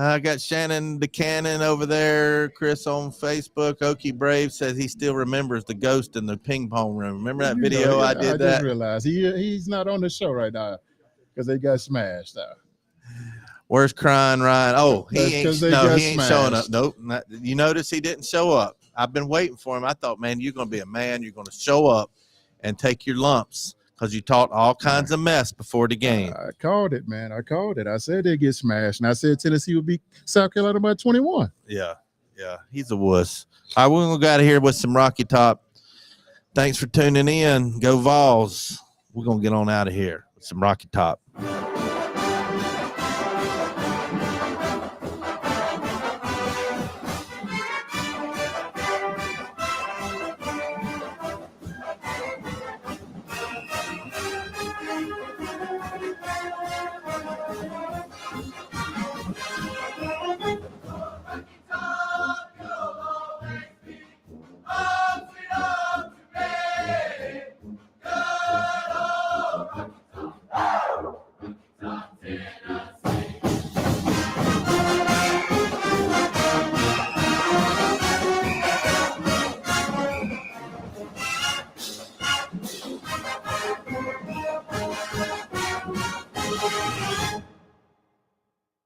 I got Shannon Buchanan over there. Chris on Facebook. Okie Brave says he still remembers the ghost in the ping pong room. Remember that video? I did that. I just realized he's not on the show right now because they got smashed out. Where's Crying Ryan? Oh, he ain't showing up. Nope. You notice he didn't show up. I've been waiting for him. I thought, man, you're going to be a man. You're going to show up and take your lumps because you talked all kinds of mess before the game. I called it, man. I called it. I said they'd get smashed, and I said Tennessee would beat South Carolina by 21. Yeah. He's a wuss. All right, we're going to go out of here with some Rocky Top. Thanks for tuning in. Go Vols. We're going to get on out of here with some Rocky Top.